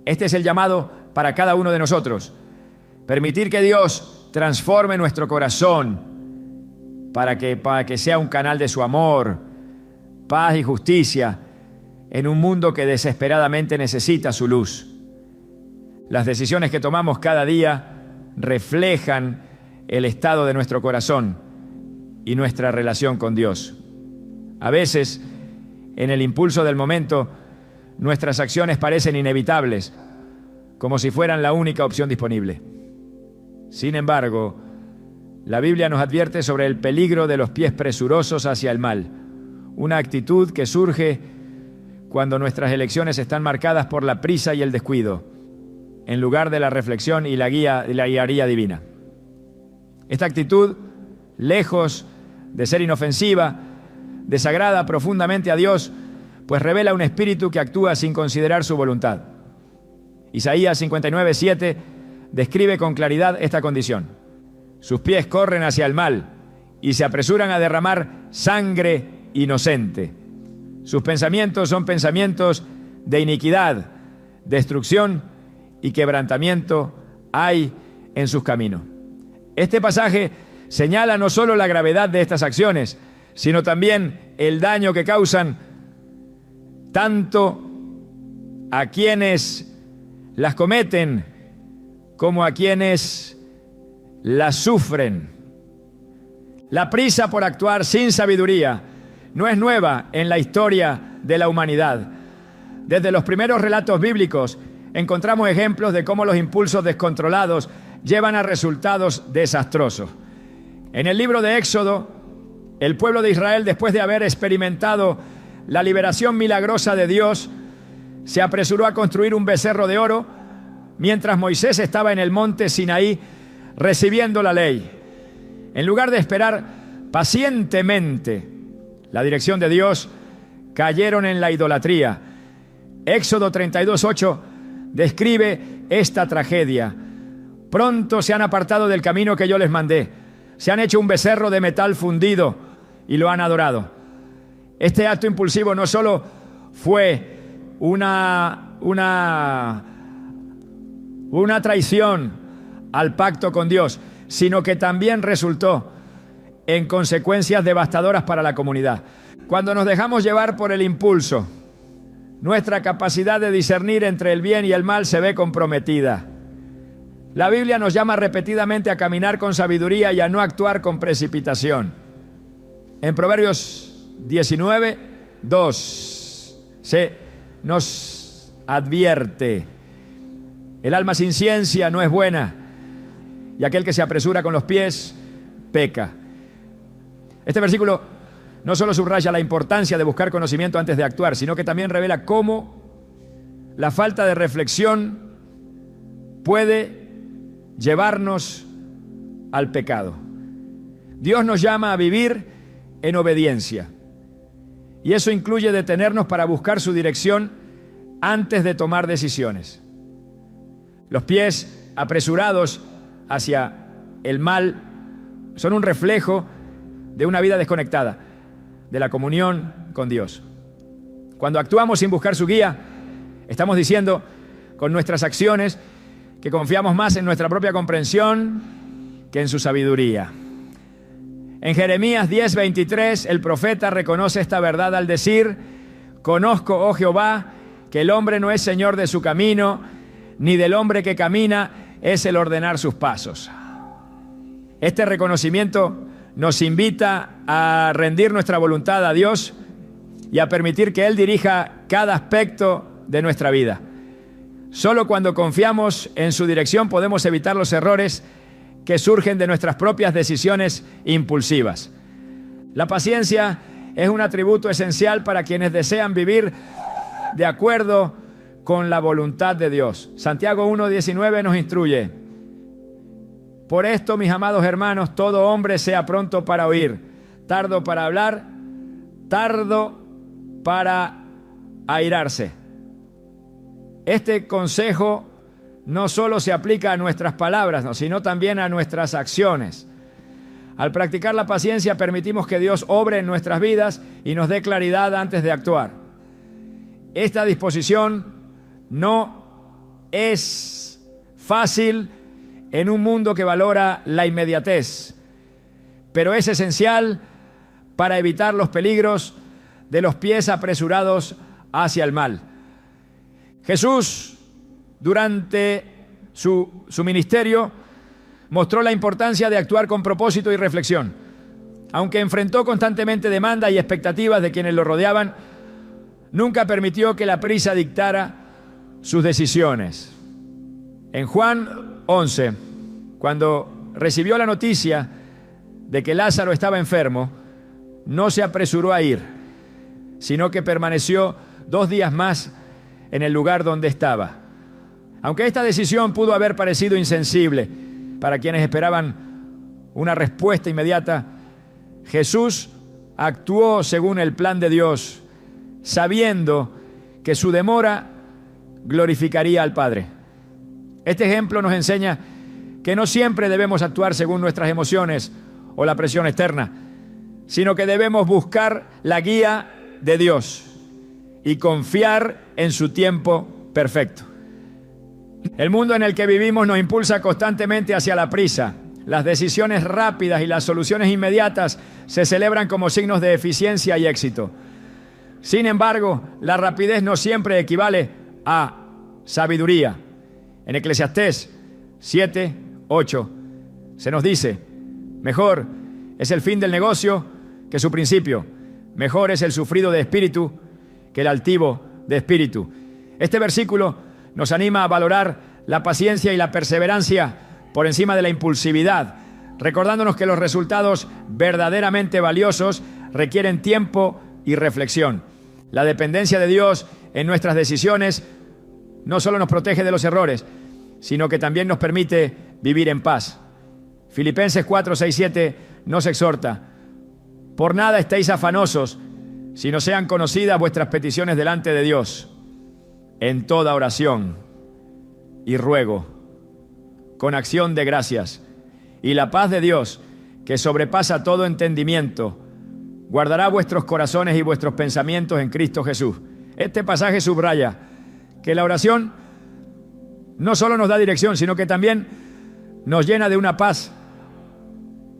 Este es el llamado para cada uno de nosotros. Permitir que Dios transforme nuestro corazón para que sea un canal de su amor, paz y justicia en un mundo que desesperadamente necesita su luz. Las decisiones que tomamos cada día reflejan el estado de nuestro corazón y nuestra relación con Dios. A veces, en el impulso del momento, nuestras acciones parecen inevitables, como si fueran la única opción disponible. Sin embargo, la Biblia nos advierte sobre el peligro de los pies presurosos hacia el mal, una actitud que surge cuando nuestras elecciones están marcadas por la prisa y el descuido, en lugar de la reflexión y la guía divina. Esta actitud, lejos de ser inofensiva, desagrada profundamente a Dios, pues revela un espíritu que actúa sin considerar su voluntad. Isaías 59:7 describe con claridad esta condición. Sus pies corren hacia el mal y se apresuran a derramar sangre inocente. Sus pensamientos son pensamientos de iniquidad, destrucción y quebrantamiento hay en sus caminos. Este pasaje señala no solo la gravedad de estas acciones, sino también el daño que causan tanto a quienes las cometen como a quienes las sufren. La prisa por actuar sin sabiduría no es nueva en la historia de la humanidad. Desde los primeros relatos bíblicos encontramos ejemplos de cómo los impulsos descontrolados llevan a resultados desastrosos. En el libro de Éxodo, el pueblo de Israel, después de haber experimentado la liberación milagrosa de Dios, se apresuró a construir un becerro de oro mientras Moisés estaba en el monte Sinaí recibiendo la ley. En lugar de esperar pacientemente la dirección de Dios, cayeron en la idolatría. Éxodo 32:8 describe esta tragedia. Pronto se han apartado del camino que yo les mandé. Se han hecho un becerro de metal fundido y lo han adorado. Este acto impulsivo no solo fue una traición al pacto con Dios, sino que también resultó en consecuencias devastadoras para la comunidad. Cuando nos dejamos llevar por el impulso, nuestra capacidad de discernir entre el bien y el mal se ve comprometida. La Biblia nos llama repetidamente a caminar con sabiduría y a no actuar con precipitación. En Proverbios 19:2 se nos advierte: el alma sin ciencia no es buena, y aquel que se apresura con los pies peca. Este versículo no solo subraya la importancia de buscar conocimiento antes de actuar, sino que también revela cómo la falta de reflexión puede llevarnos al pecado. Dios nos llama a vivir en obediencia, y eso incluye detenernos para buscar su dirección antes de tomar decisiones. Los pies apresurados hacia el mal son un reflejo de una vida desconectada de la comunión con Dios. Cuando actuamos sin buscar su guía, estamos diciendo con nuestras acciones que confiamos más en nuestra propia comprensión que en su sabiduría. En Jeremías 10:23, el profeta reconoce esta verdad al decir: conozco, oh Jehová, que el hombre no es señor de su camino, ni del hombre que camina es el ordenar sus pasos. Este reconocimiento nos invita a rendir nuestra voluntad a Dios y a permitir que Él dirija cada aspecto de nuestra vida. Solo cuando confiamos en su dirección podemos evitar los errores que surgen de nuestras propias decisiones impulsivas. La paciencia es un atributo esencial para quienes desean vivir de acuerdo con la voluntad de Dios. Santiago 1:19 nos instruye: por esto, mis amados hermanos, todo hombre sea pronto para oír, tardo para hablar, tardo para airarse. Este consejo no solo se aplica a nuestras palabras, sino también a nuestras acciones. Al practicar la paciencia permitimos que Dios obre en nuestras vidas y nos dé claridad antes de actuar. Esta disposición no es fácil en un mundo que valora la inmediatez, pero es esencial para evitar los peligros de los pies apresurados hacia el mal. Jesús, durante su ministerio, mostró la importancia de actuar con propósito y reflexión. Aunque enfrentó constantemente demanda y expectativas de quienes lo rodeaban, nunca permitió que la prisa dictara sus decisiones. En Juan 11, cuando recibió la noticia de que Lázaro estaba enfermo, no se apresuró a ir, sino que permaneció 2 días más en el lugar donde estaba. Aunque esta decisión pudo haber parecido insensible para quienes esperaban una respuesta inmediata, Jesús actuó según el plan de Dios, sabiendo que su demora glorificaría al Padre. Este ejemplo nos enseña que no siempre debemos actuar según nuestras emociones o la presión externa, sino que debemos buscar la guía de Dios y confiar en su tiempo perfecto. El mundo en el que vivimos nos impulsa constantemente hacia la prisa. Las decisiones rápidas y las soluciones inmediatas se celebran como signos de eficiencia y éxito. Sin embargo, la rapidez no siempre equivale a sabiduría. En Eclesiastés 7:8 se nos dice: mejor es el fin del negocio que su principio. Mejor es el sufrido de espíritu que el altivo de espíritu. Este versículo nos anima a valorar la paciencia y la perseverancia por encima de la impulsividad, recordándonos que los resultados verdaderamente valiosos requieren tiempo y reflexión. La dependencia de Dios en nuestras decisiones no solo nos protege de los errores, sino que también nos permite vivir en paz. Filipenses 4:6-7 nos exhorta: por nada estéis afanosos, sino sean conocidas vuestras peticiones delante de Dios, en toda oración y ruego, con acción de gracias. Y la paz de Dios, que sobrepasa todo entendimiento, guardará vuestros corazones y vuestros pensamientos en Cristo Jesús. Este pasaje subraya que la oración no solo nos da dirección, sino que también nos llena de una paz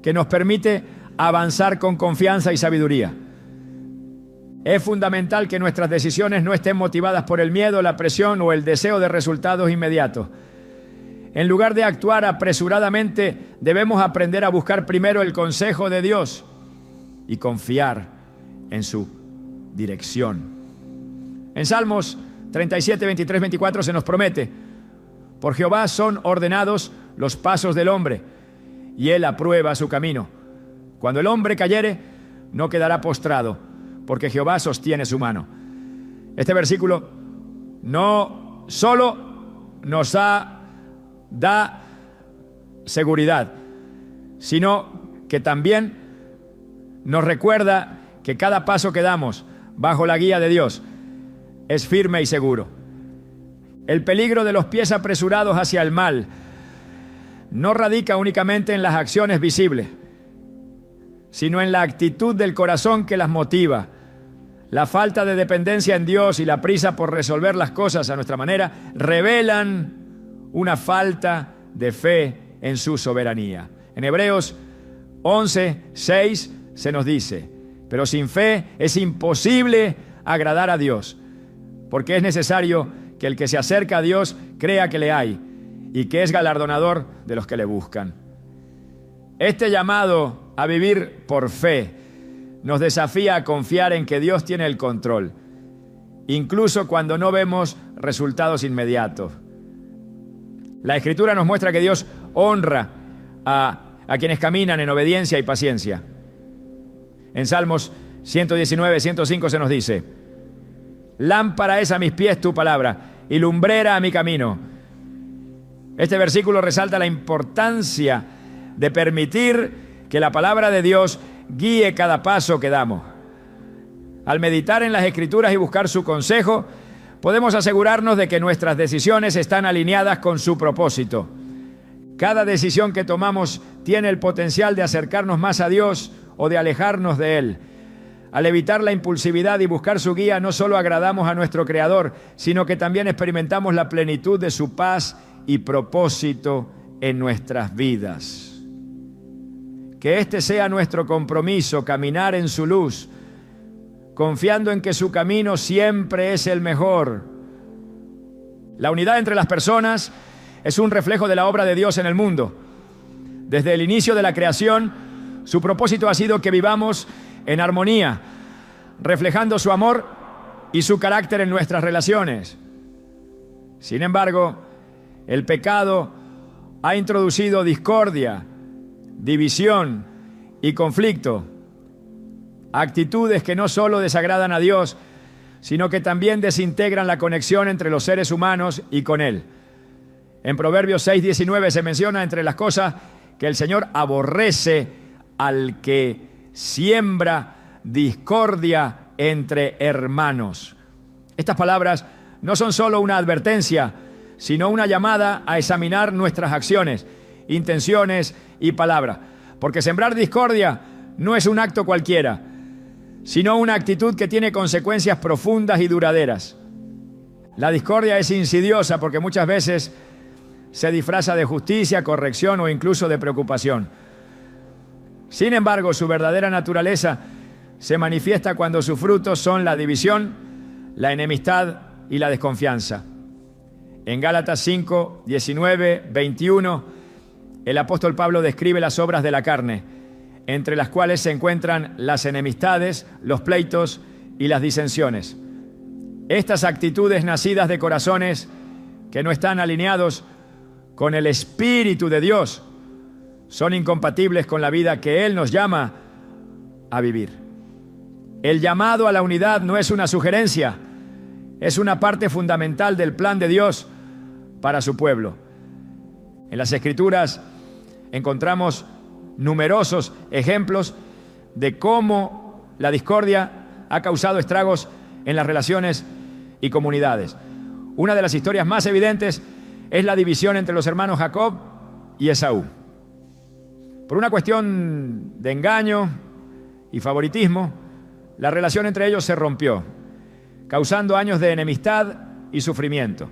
que nos permite avanzar con confianza y sabiduría. Es fundamental que nuestras decisiones no estén motivadas por el miedo, la presión o el deseo de resultados inmediatos. En lugar de actuar apresuradamente, debemos aprender a buscar primero el consejo de Dios y confiar en su dirección. En Salmos 37, 23, 24 se nos promete: por Jehová son ordenados los pasos del hombre, y él aprueba su camino. Cuando el hombre cayere, no quedará postrado, porque Jehová sostiene su mano. Este versículo no solo nos da seguridad, sino que también nos recuerda que cada paso que damos bajo la guía de Dios es firme y seguro. El peligro de los pies apresurados hacia el mal no radica únicamente en las acciones visibles, sino en la actitud del corazón que las motiva. La falta de dependencia en Dios y la prisa por resolver las cosas a nuestra manera revelan una falta de fe en su soberanía. En Hebreos 11:6 se nos dice: pero sin fe es imposible agradar a Dios, porque es necesario que el que se acerca a Dios crea que le hay y que es galardonador de los que le buscan. Este llamado a vivir por fe nos desafía a confiar en que Dios tiene el control incluso cuando no vemos resultados inmediatos. La Escritura nos muestra que Dios honra a quienes caminan en obediencia y paciencia. En Salmos 119, 105 se nos dice: lámpara es a mis pies tu palabra y lumbrera a mi camino. Este versículo resalta la importancia de permitir que la palabra de Dios guíe cada paso que damos. Al meditar en las Escrituras y buscar su consejo, podemos asegurarnos de que nuestras decisiones están alineadas con su propósito. Cada decisión que tomamos tiene el potencial de acercarnos más a Dios o de alejarnos de Él. Al evitar la impulsividad y buscar su guía, no solo agradamos a nuestro Creador, sino que también experimentamos la plenitud de su paz y propósito en nuestras vidas. Que este sea nuestro compromiso, caminar en su luz, confiando en que su camino siempre es el mejor. La unidad entre las personas es un reflejo de la obra de Dios en el mundo. Desde el inicio de la creación, su propósito ha sido que vivamos en armonía, reflejando su amor y su carácter en nuestras relaciones. Sin embargo, el pecado ha introducido discordia, división y conflicto, actitudes que no solo desagradan a Dios, sino que también desintegran la conexión entre los seres humanos y con Él. En Proverbios 6:19 se menciona entre las cosas que el Señor aborrece al que siembra discordia entre hermanos. Estas palabras no son solo una advertencia, sino una llamada a examinar nuestras acciones, intenciones y palabras. Porque sembrar discordia no es un acto cualquiera, sino una actitud que tiene consecuencias profundas y duraderas. La discordia es insidiosa porque muchas veces se disfraza de justicia, corrección o incluso de preocupación. Sin embargo, su verdadera naturaleza se manifiesta cuando sus frutos son la división, la enemistad y la desconfianza. En Gálatas 5, 19, 21, el apóstol Pablo describe las obras de la carne, entre las cuales se encuentran las enemistades, los pleitos y las disensiones. Estas actitudes nacidas de corazones que no están alineados con el Espíritu de Dios son incompatibles con la vida que Él nos llama a vivir. El llamado a la unidad no es una sugerencia, es una parte fundamental del plan de Dios para su pueblo. En las Escrituras encontramos numerosos ejemplos de cómo la discordia ha causado estragos en las relaciones y comunidades. Una de las historias más evidentes es la división entre los hermanos Jacob y Esaú. Por una cuestión de engaño y favoritismo, la relación entre ellos se rompió, causando años de enemistad y sufrimiento.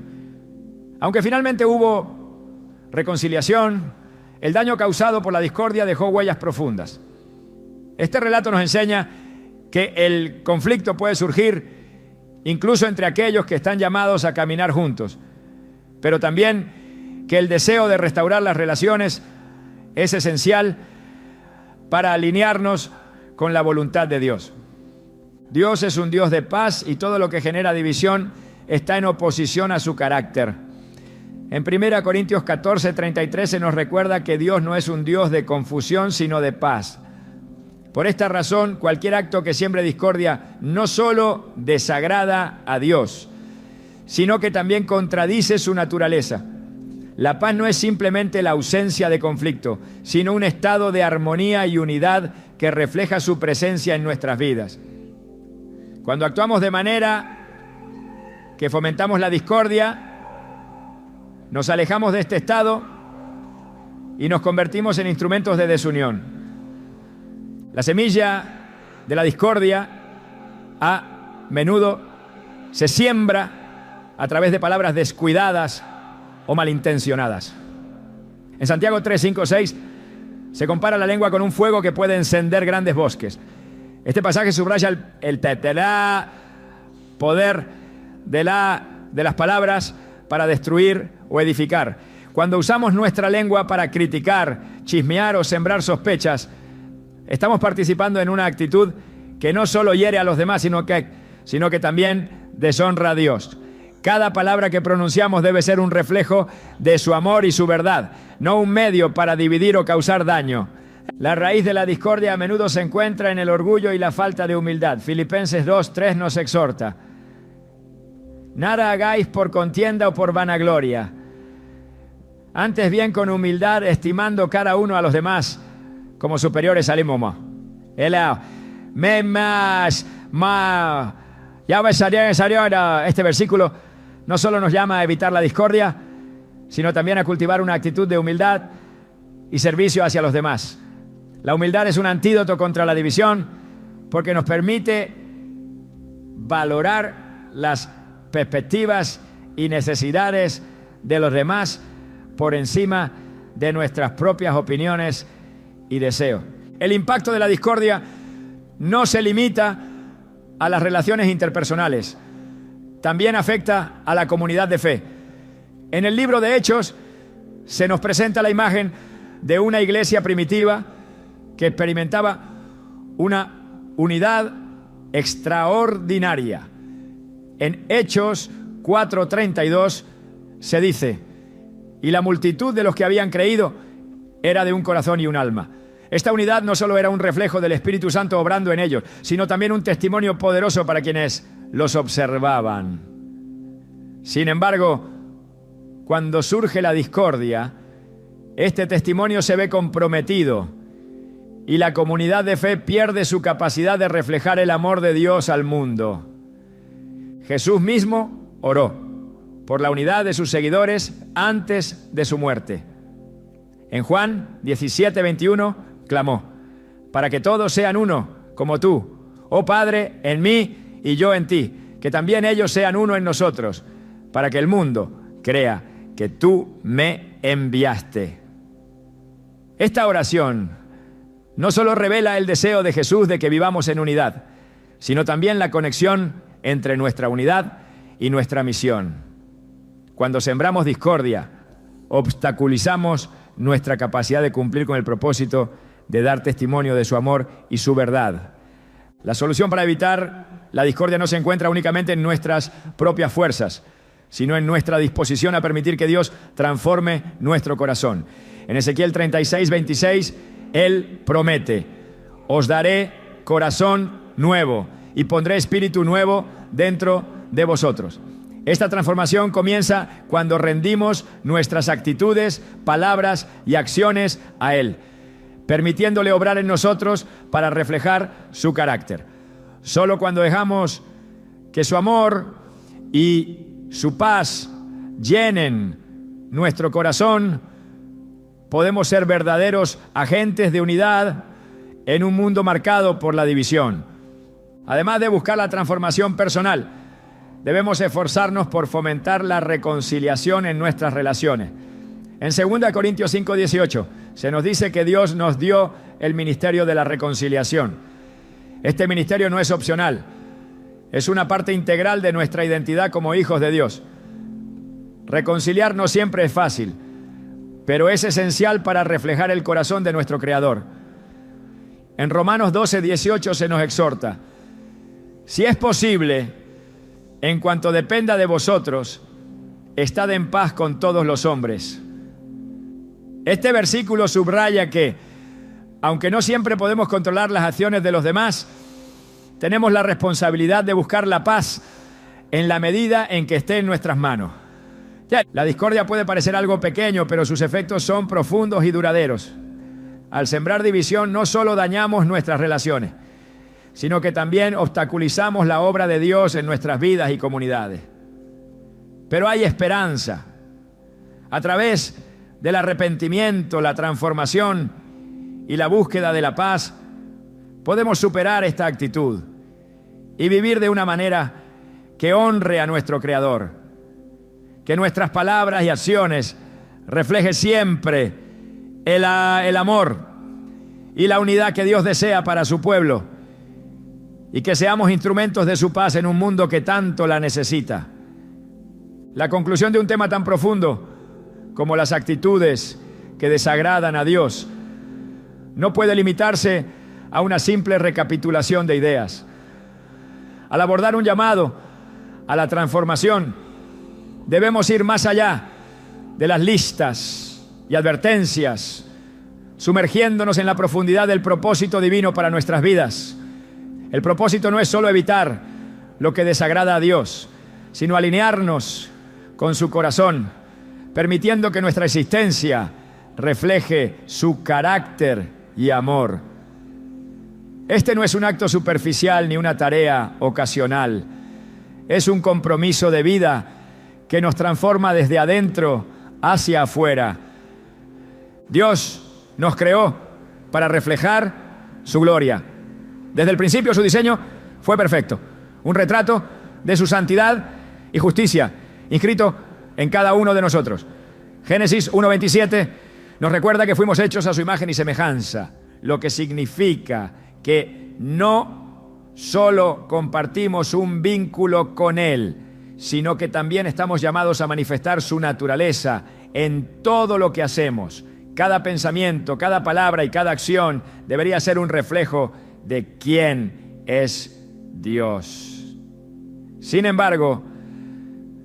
Aunque finalmente hubo reconciliación, el daño causado por la discordia dejó huellas profundas. Este relato nos enseña que el conflicto puede surgir incluso entre aquellos que están llamados a caminar juntos, pero también que el deseo de restaurar las relaciones es esencial para alinearnos con la voluntad de Dios. Dios es un Dios de paz y todo lo que genera división está en oposición a su carácter. En 1 Corintios 14, 33 se nos recuerda que Dios no es un Dios de confusión, sino de paz. Por esta razón, cualquier acto que siembre discordia no solo desagrada a Dios, sino que también contradice su naturaleza. La paz no es simplemente la ausencia de conflicto, sino un estado de armonía y unidad que refleja su presencia en nuestras vidas. Cuando actuamos de manera que fomentamos la discordia, nos alejamos de este estado y nos convertimos en instrumentos de desunión. La semilla de la discordia a menudo se siembra a través de palabras descuidadas o malintencionadas. En Santiago 3, 5, 6 se compara la lengua con un fuego que puede encender grandes bosques. Este pasaje subraya el tetelá, poder de las palabras para destruir o edificar. Cuando usamos nuestra lengua para criticar, chismear o sembrar sospechas, estamos participando en una actitud que no solo hiere a los demás, sino que también deshonra a Dios. Cada palabra que pronunciamos debe ser un reflejo de su amor y su verdad, no un medio para dividir o causar daño. La raíz de la discordia a menudo se encuentra en el orgullo y la falta de humildad. Filipenses 2:3 nos exhorta: nada hagáis por contienda o por vanagloria, antes bien con humildad, estimando cada uno a los demás como superiores al mismo. Este versículo no solo nos llama a evitar la discordia, sino también a cultivar una actitud de humildad y servicio hacia los demás. La humildad es un antídoto contra la división porque nos permite valorar las perspectivas y necesidades de los demás por encima de nuestras propias opiniones y deseos. El impacto de la discordia no se limita a las relaciones interpersonales, también afecta a la comunidad de fe. En el libro de Hechos se nos presenta la imagen de una iglesia primitiva que experimentaba una unidad extraordinaria. En Hechos 4:32 se dice: y la multitud de los que habían creído era de un corazón y un alma. Esta unidad no solo era un reflejo del Espíritu Santo obrando en ellos, sino también un testimonio poderoso para quienes los observaban. Sin embargo, cuando surge la discordia, este testimonio se ve comprometido y la comunidad de fe pierde su capacidad de reflejar el amor de Dios al mundo. Jesús mismo oró por la unidad de sus seguidores antes de su muerte. En Juan 17:21 clamó: para que todos sean uno, como tú, oh Padre, en mí y yo en ti, que también ellos sean uno en nosotros, para que el mundo crea que tú me enviaste. Esta oración no solo revela el deseo de Jesús de que vivamos en unidad, sino también la conexión entre nuestra unidad y nuestra misión. Cuando sembramos discordia, obstaculizamos nuestra capacidad de cumplir con el propósito de dar testimonio de su amor y su verdad. La solución para evitar la discordia no se encuentra únicamente en nuestras propias fuerzas, sino en nuestra disposición a permitir que Dios transforme nuestro corazón. En Ezequiel 36:26, Él promete: os daré corazón nuevo y pondré espíritu nuevo dentro de vosotros. Esta transformación comienza cuando rendimos nuestras actitudes, palabras y acciones a Él, permitiéndole obrar en nosotros para reflejar su carácter. Solo cuando dejamos que su amor y su paz llenen nuestro corazón, podemos ser verdaderos agentes de unidad en un mundo marcado por la división. Además de buscar la transformación personal, debemos esforzarnos por fomentar la reconciliación en nuestras relaciones. En 2 Corintios 5:18 se nos dice que Dios nos dio el ministerio de la reconciliación. Este ministerio no es opcional, es una parte integral de nuestra identidad como hijos de Dios. Reconciliar no siempre es fácil, pero es esencial para reflejar el corazón de nuestro Creador. En Romanos 12:18 se nos exhorta: si es posible, en cuanto dependa de vosotros, estad en paz con todos los hombres. Este versículo subraya que, aunque no siempre podemos controlar las acciones de los demás, tenemos la responsabilidad de buscar la paz en la medida en que esté en nuestras manos. La discordia puede parecer algo pequeño, pero sus efectos son profundos y duraderos. Al sembrar división, no solo dañamos nuestras relaciones, sino que también obstaculizamos la obra de Dios en nuestras vidas y comunidades. Pero hay esperanza. A través del arrepentimiento, la transformación y la búsqueda de la paz, podemos superar esta actitud y vivir de una manera que honre a nuestro Creador. Que nuestras palabras y acciones reflejen siempre el amor y la unidad que Dios desea para su pueblo, y que seamos instrumentos de su paz en un mundo que tanto la necesita. La conclusión de un tema tan profundo como las actitudes que desagradan a Dios no puede limitarse a una simple recapitulación de ideas. Al abordar un llamado a la transformación, debemos ir más allá de las listas y advertencias, sumergiéndonos en la profundidad del propósito divino para nuestras vidas. El propósito no es solo evitar lo que desagrada a Dios, sino alinearnos con su corazón, permitiendo que nuestra existencia refleje su carácter y amor. Este no es un acto superficial ni una tarea ocasional. Es un compromiso de vida que nos transforma desde adentro hacia afuera. Dios nos creó para reflejar su gloria. Desde el principio su diseño fue perfecto. Un retrato de su santidad y justicia, inscrito en cada uno de nosotros. Génesis 1:27 nos recuerda que fuimos hechos a su imagen y semejanza, lo que significa que no solo compartimos un vínculo con Él, sino que también estamos llamados a manifestar su naturaleza en todo lo que hacemos. Cada pensamiento, cada palabra y cada acción debería ser un reflejo de quién es Dios. Sin embargo,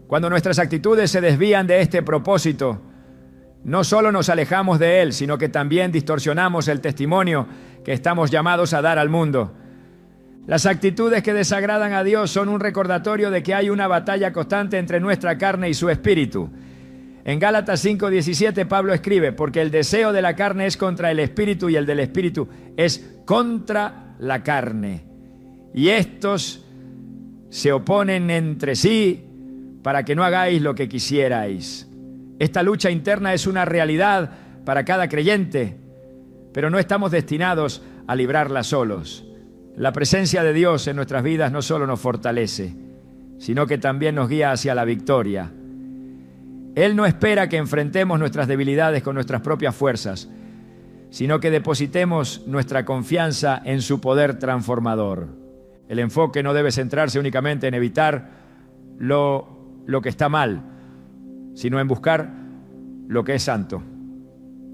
cuando nuestras actitudes se desvían de este propósito, no solo nos alejamos de Él, sino que también distorsionamos el testimonio que estamos llamados a dar al mundo. Las actitudes que desagradan a Dios son un recordatorio de que hay una batalla constante entre nuestra carne y su espíritu. En Gálatas 5:17 Pablo escribe: porque el deseo de la carne es contra el espíritu y el del espíritu es contra la carne. Y estos se oponen entre sí para que no hagáis lo que quisierais. Esta lucha interna es una realidad para cada creyente, pero no estamos destinados a librarla solos. La presencia de Dios en nuestras vidas no solo nos fortalece, sino que también nos guía hacia la victoria. Él no espera que enfrentemos nuestras debilidades con nuestras propias fuerzas, sino que depositemos nuestra confianza en su poder transformador. El enfoque no debe centrarse únicamente en evitar lo que está mal, sino en buscar lo que es santo.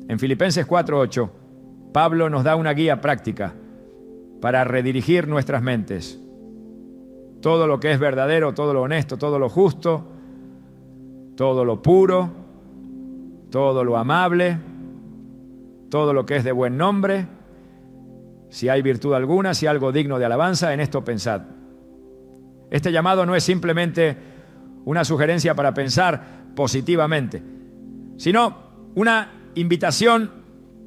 En Filipenses 4:8, Pablo nos da una guía práctica para redirigir nuestras mentes. Todo lo que es verdadero, todo lo honesto, todo lo justo, todo lo puro, todo lo amable, todo lo que es de buen nombre, si hay virtud alguna, si hay algo digno de alabanza, en esto pensad. Este llamado no es simplemente una sugerencia para pensar positivamente, sino una invitación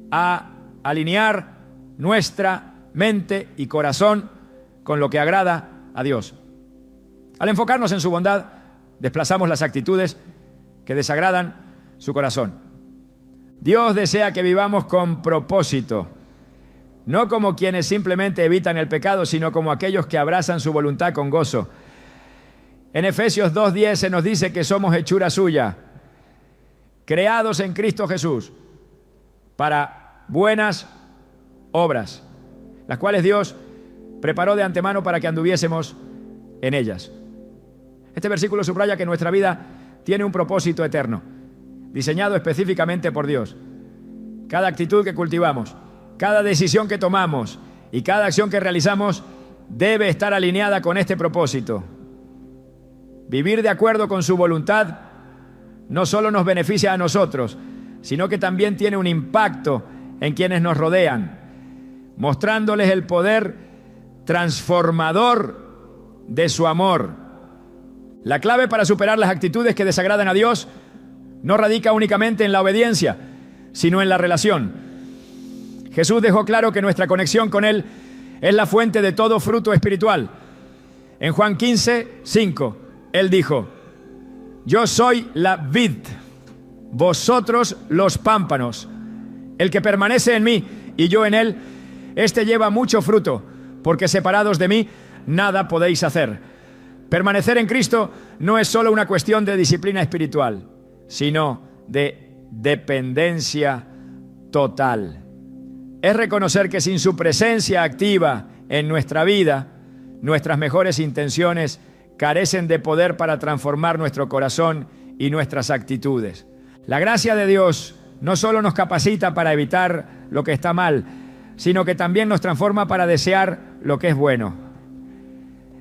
a alinear nuestra mente y corazón con lo que agrada a Dios. Al enfocarnos en su bondad, desplazamos las actitudes que desagradan su corazón. Dios desea que vivamos con propósito, no como quienes simplemente evitan el pecado, sino como aquellos que abrazan su voluntad con gozo. En Efesios 2:10 se nos dice que somos hechura suya, creados en Cristo Jesús para buenas obras, las cuales Dios preparó de antemano para que anduviésemos en ellas. Este versículo subraya que nuestra vida tiene un propósito eterno, diseñado específicamente por Dios. Cada actitud que cultivamos, cada decisión que tomamos y cada acción que realizamos debe estar alineada con este propósito. Vivir de acuerdo con su voluntad no solo nos beneficia a nosotros, sino que también tiene un impacto en quienes nos rodean, mostrándoles el poder transformador de su amor. La clave para superar las actitudes que desagradan a Dios no radica únicamente en la obediencia, sino en la relación. Jesús dejó claro que nuestra conexión con Él es la fuente de todo fruto espiritual. En Juan 15:5, Él dijo: yo soy la vid, vosotros los pámpanos. El que permanece en mí y yo en él, éste lleva mucho fruto, porque separados de mí nada podéis hacer. Permanecer en Cristo no es solo una cuestión de disciplina espiritual, sino de dependencia total. Es reconocer que sin su presencia activa en nuestra vida, nuestras mejores intenciones carecen de poder para transformar nuestro corazón y nuestras actitudes. La gracia de Dios no solo nos capacita para evitar lo que está mal, sino que también nos transforma para desear lo que es bueno.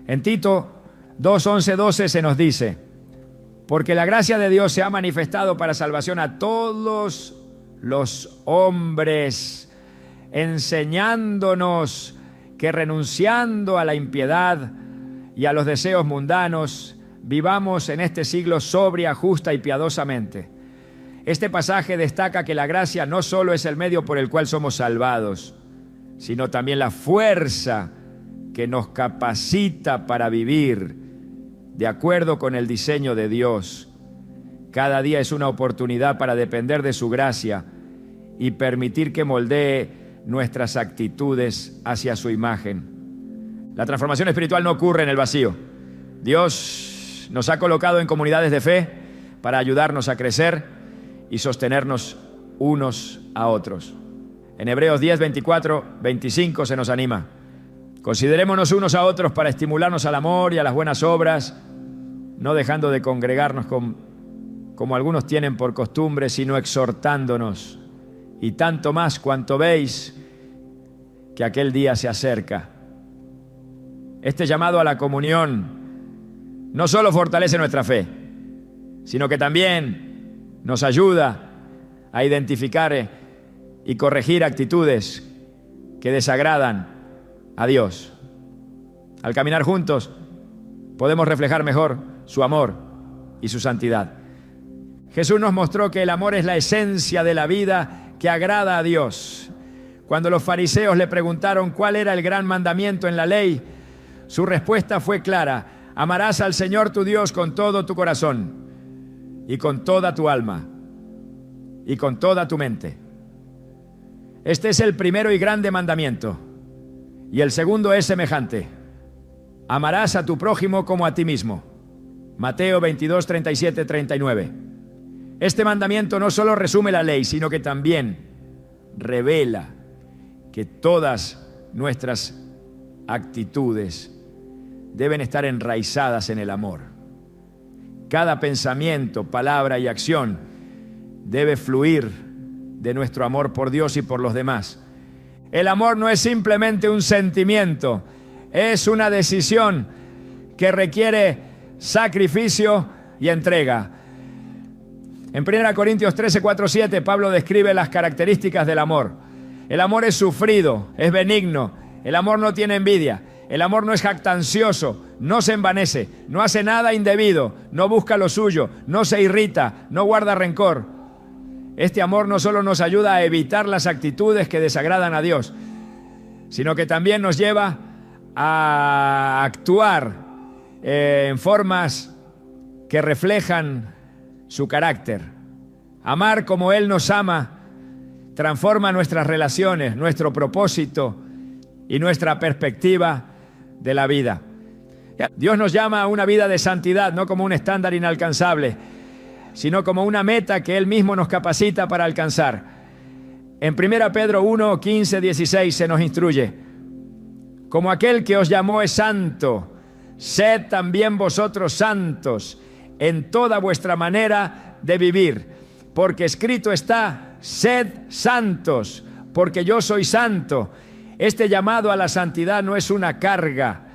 En Tito 2:11-12 se nos dice: porque la gracia de Dios se ha manifestado para salvación a todos los hombres, enseñándonos que renunciando a la impiedad y a los deseos mundanos, vivamos en este siglo sobria, justa y piadosamente. Este pasaje destaca que la gracia no solo es el medio por el cual somos salvados, sino también la fuerza que nos capacita para vivir de acuerdo con el diseño de Dios. Cada día es una oportunidad para depender de su gracia y permitir que moldee nuestras actitudes hacia su imagen. La transformación espiritual no ocurre en el vacío. Dios nos ha colocado en comunidades de fe para ayudarnos a crecer y sostenernos unos a otros. En Hebreos 10, 24, 25 se nos anima: considerémonos unos a otros para estimularnos al amor y a las buenas obras, no dejando de congregarnos como algunos tienen por costumbre, sino exhortándonos, y tanto más cuanto veis que aquel día se acerca. Este llamado a la comunión no solo fortalece nuestra fe, sino que también nos ayuda a identificar y corregir actitudes que desagradan a Dios. Al caminar juntos podemos reflejar mejor su amor y su santidad. Jesús nos mostró que el amor es la esencia de la vida que agrada a Dios. Cuando los fariseos le preguntaron cuál era el gran mandamiento en la ley, su respuesta fue clara: amarás al Señor tu Dios con todo tu corazón y con toda tu alma y con toda tu mente. Este es el primero y grande mandamiento. Y el segundo es semejante: amarás a tu prójimo como a ti mismo. Mateo 22, 37, 39. Este mandamiento no solo resume la ley, sino que también revela que todas nuestras actitudes deben estar enraizadas en el amor. Cada pensamiento, palabra y acción debe fluir de nuestro amor por Dios y por los demás. El amor no es simplemente un sentimiento, es una decisión que requiere sacrificio y entrega. En 1 Corintios 13, 4, 7, Pablo describe las características del amor. El amor es sufrido, es benigno, el amor no tiene envidia, el amor no es jactancioso, no se envanece, no hace nada indebido, no busca lo suyo, no se irrita, no guarda rencor. Este amor no solo nos ayuda a evitar las actitudes que desagradan a Dios, sino que también nos lleva a actuar en formas que reflejan su carácter. Amar como Él nos ama transforma nuestras relaciones, nuestro propósito y nuestra perspectiva de la vida. Dios nos llama a una vida de santidad, no como un estándar inalcanzable, sino como una meta que Él mismo nos capacita para alcanzar. En 1 Pedro 1, 15, 16 se nos instruye: como aquel que os llamó es santo, sed también vosotros santos en toda vuestra manera de vivir, porque escrito está: sed santos, porque yo soy santo. Este llamado a la santidad no es una carga,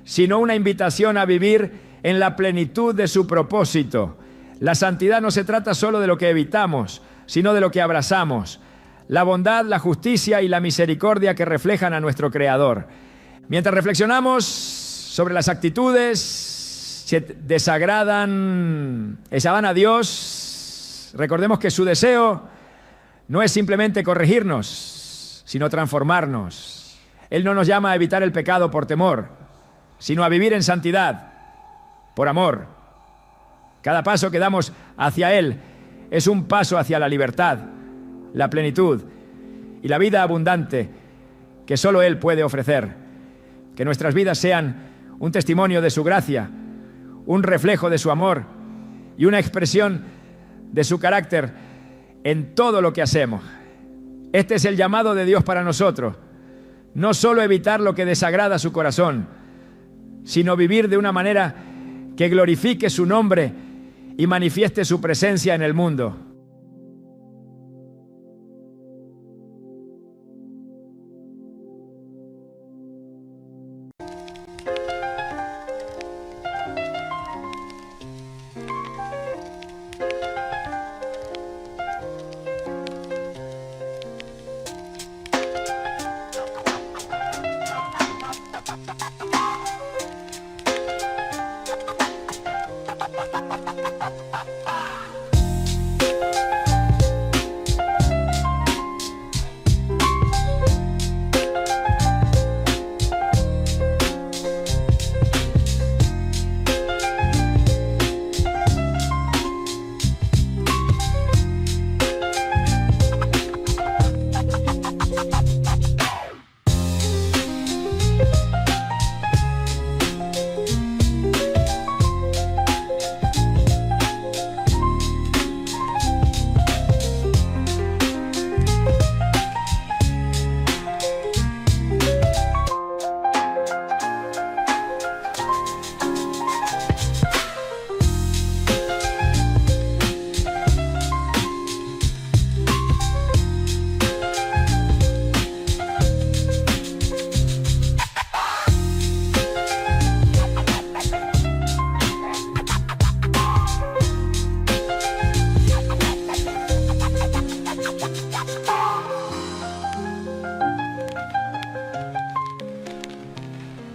sino una invitación a vivir en la plenitud de su propósito. La santidad no se trata solo de lo que evitamos, sino de lo que abrazamos: la bondad, la justicia y la misericordia que reflejan a nuestro Creador. Mientras reflexionamos sobre las actitudes que desagradan a Dios, recordemos que su deseo no es simplemente corregirnos, sino transformarnos. Él no nos llama a evitar el pecado por temor, sino a vivir en santidad por amor. Cada paso que damos hacia Él es un paso hacia la libertad, la plenitud y la vida abundante que solo Él puede ofrecer. Que nuestras vidas sean un testimonio de su gracia, un reflejo de su amor y una expresión de su carácter en todo lo que hacemos. Este es el llamado de Dios para nosotros: no solo evitar lo que desagrada su corazón, sino vivir de una manera que glorifique su nombre y manifieste su presencia en el mundo.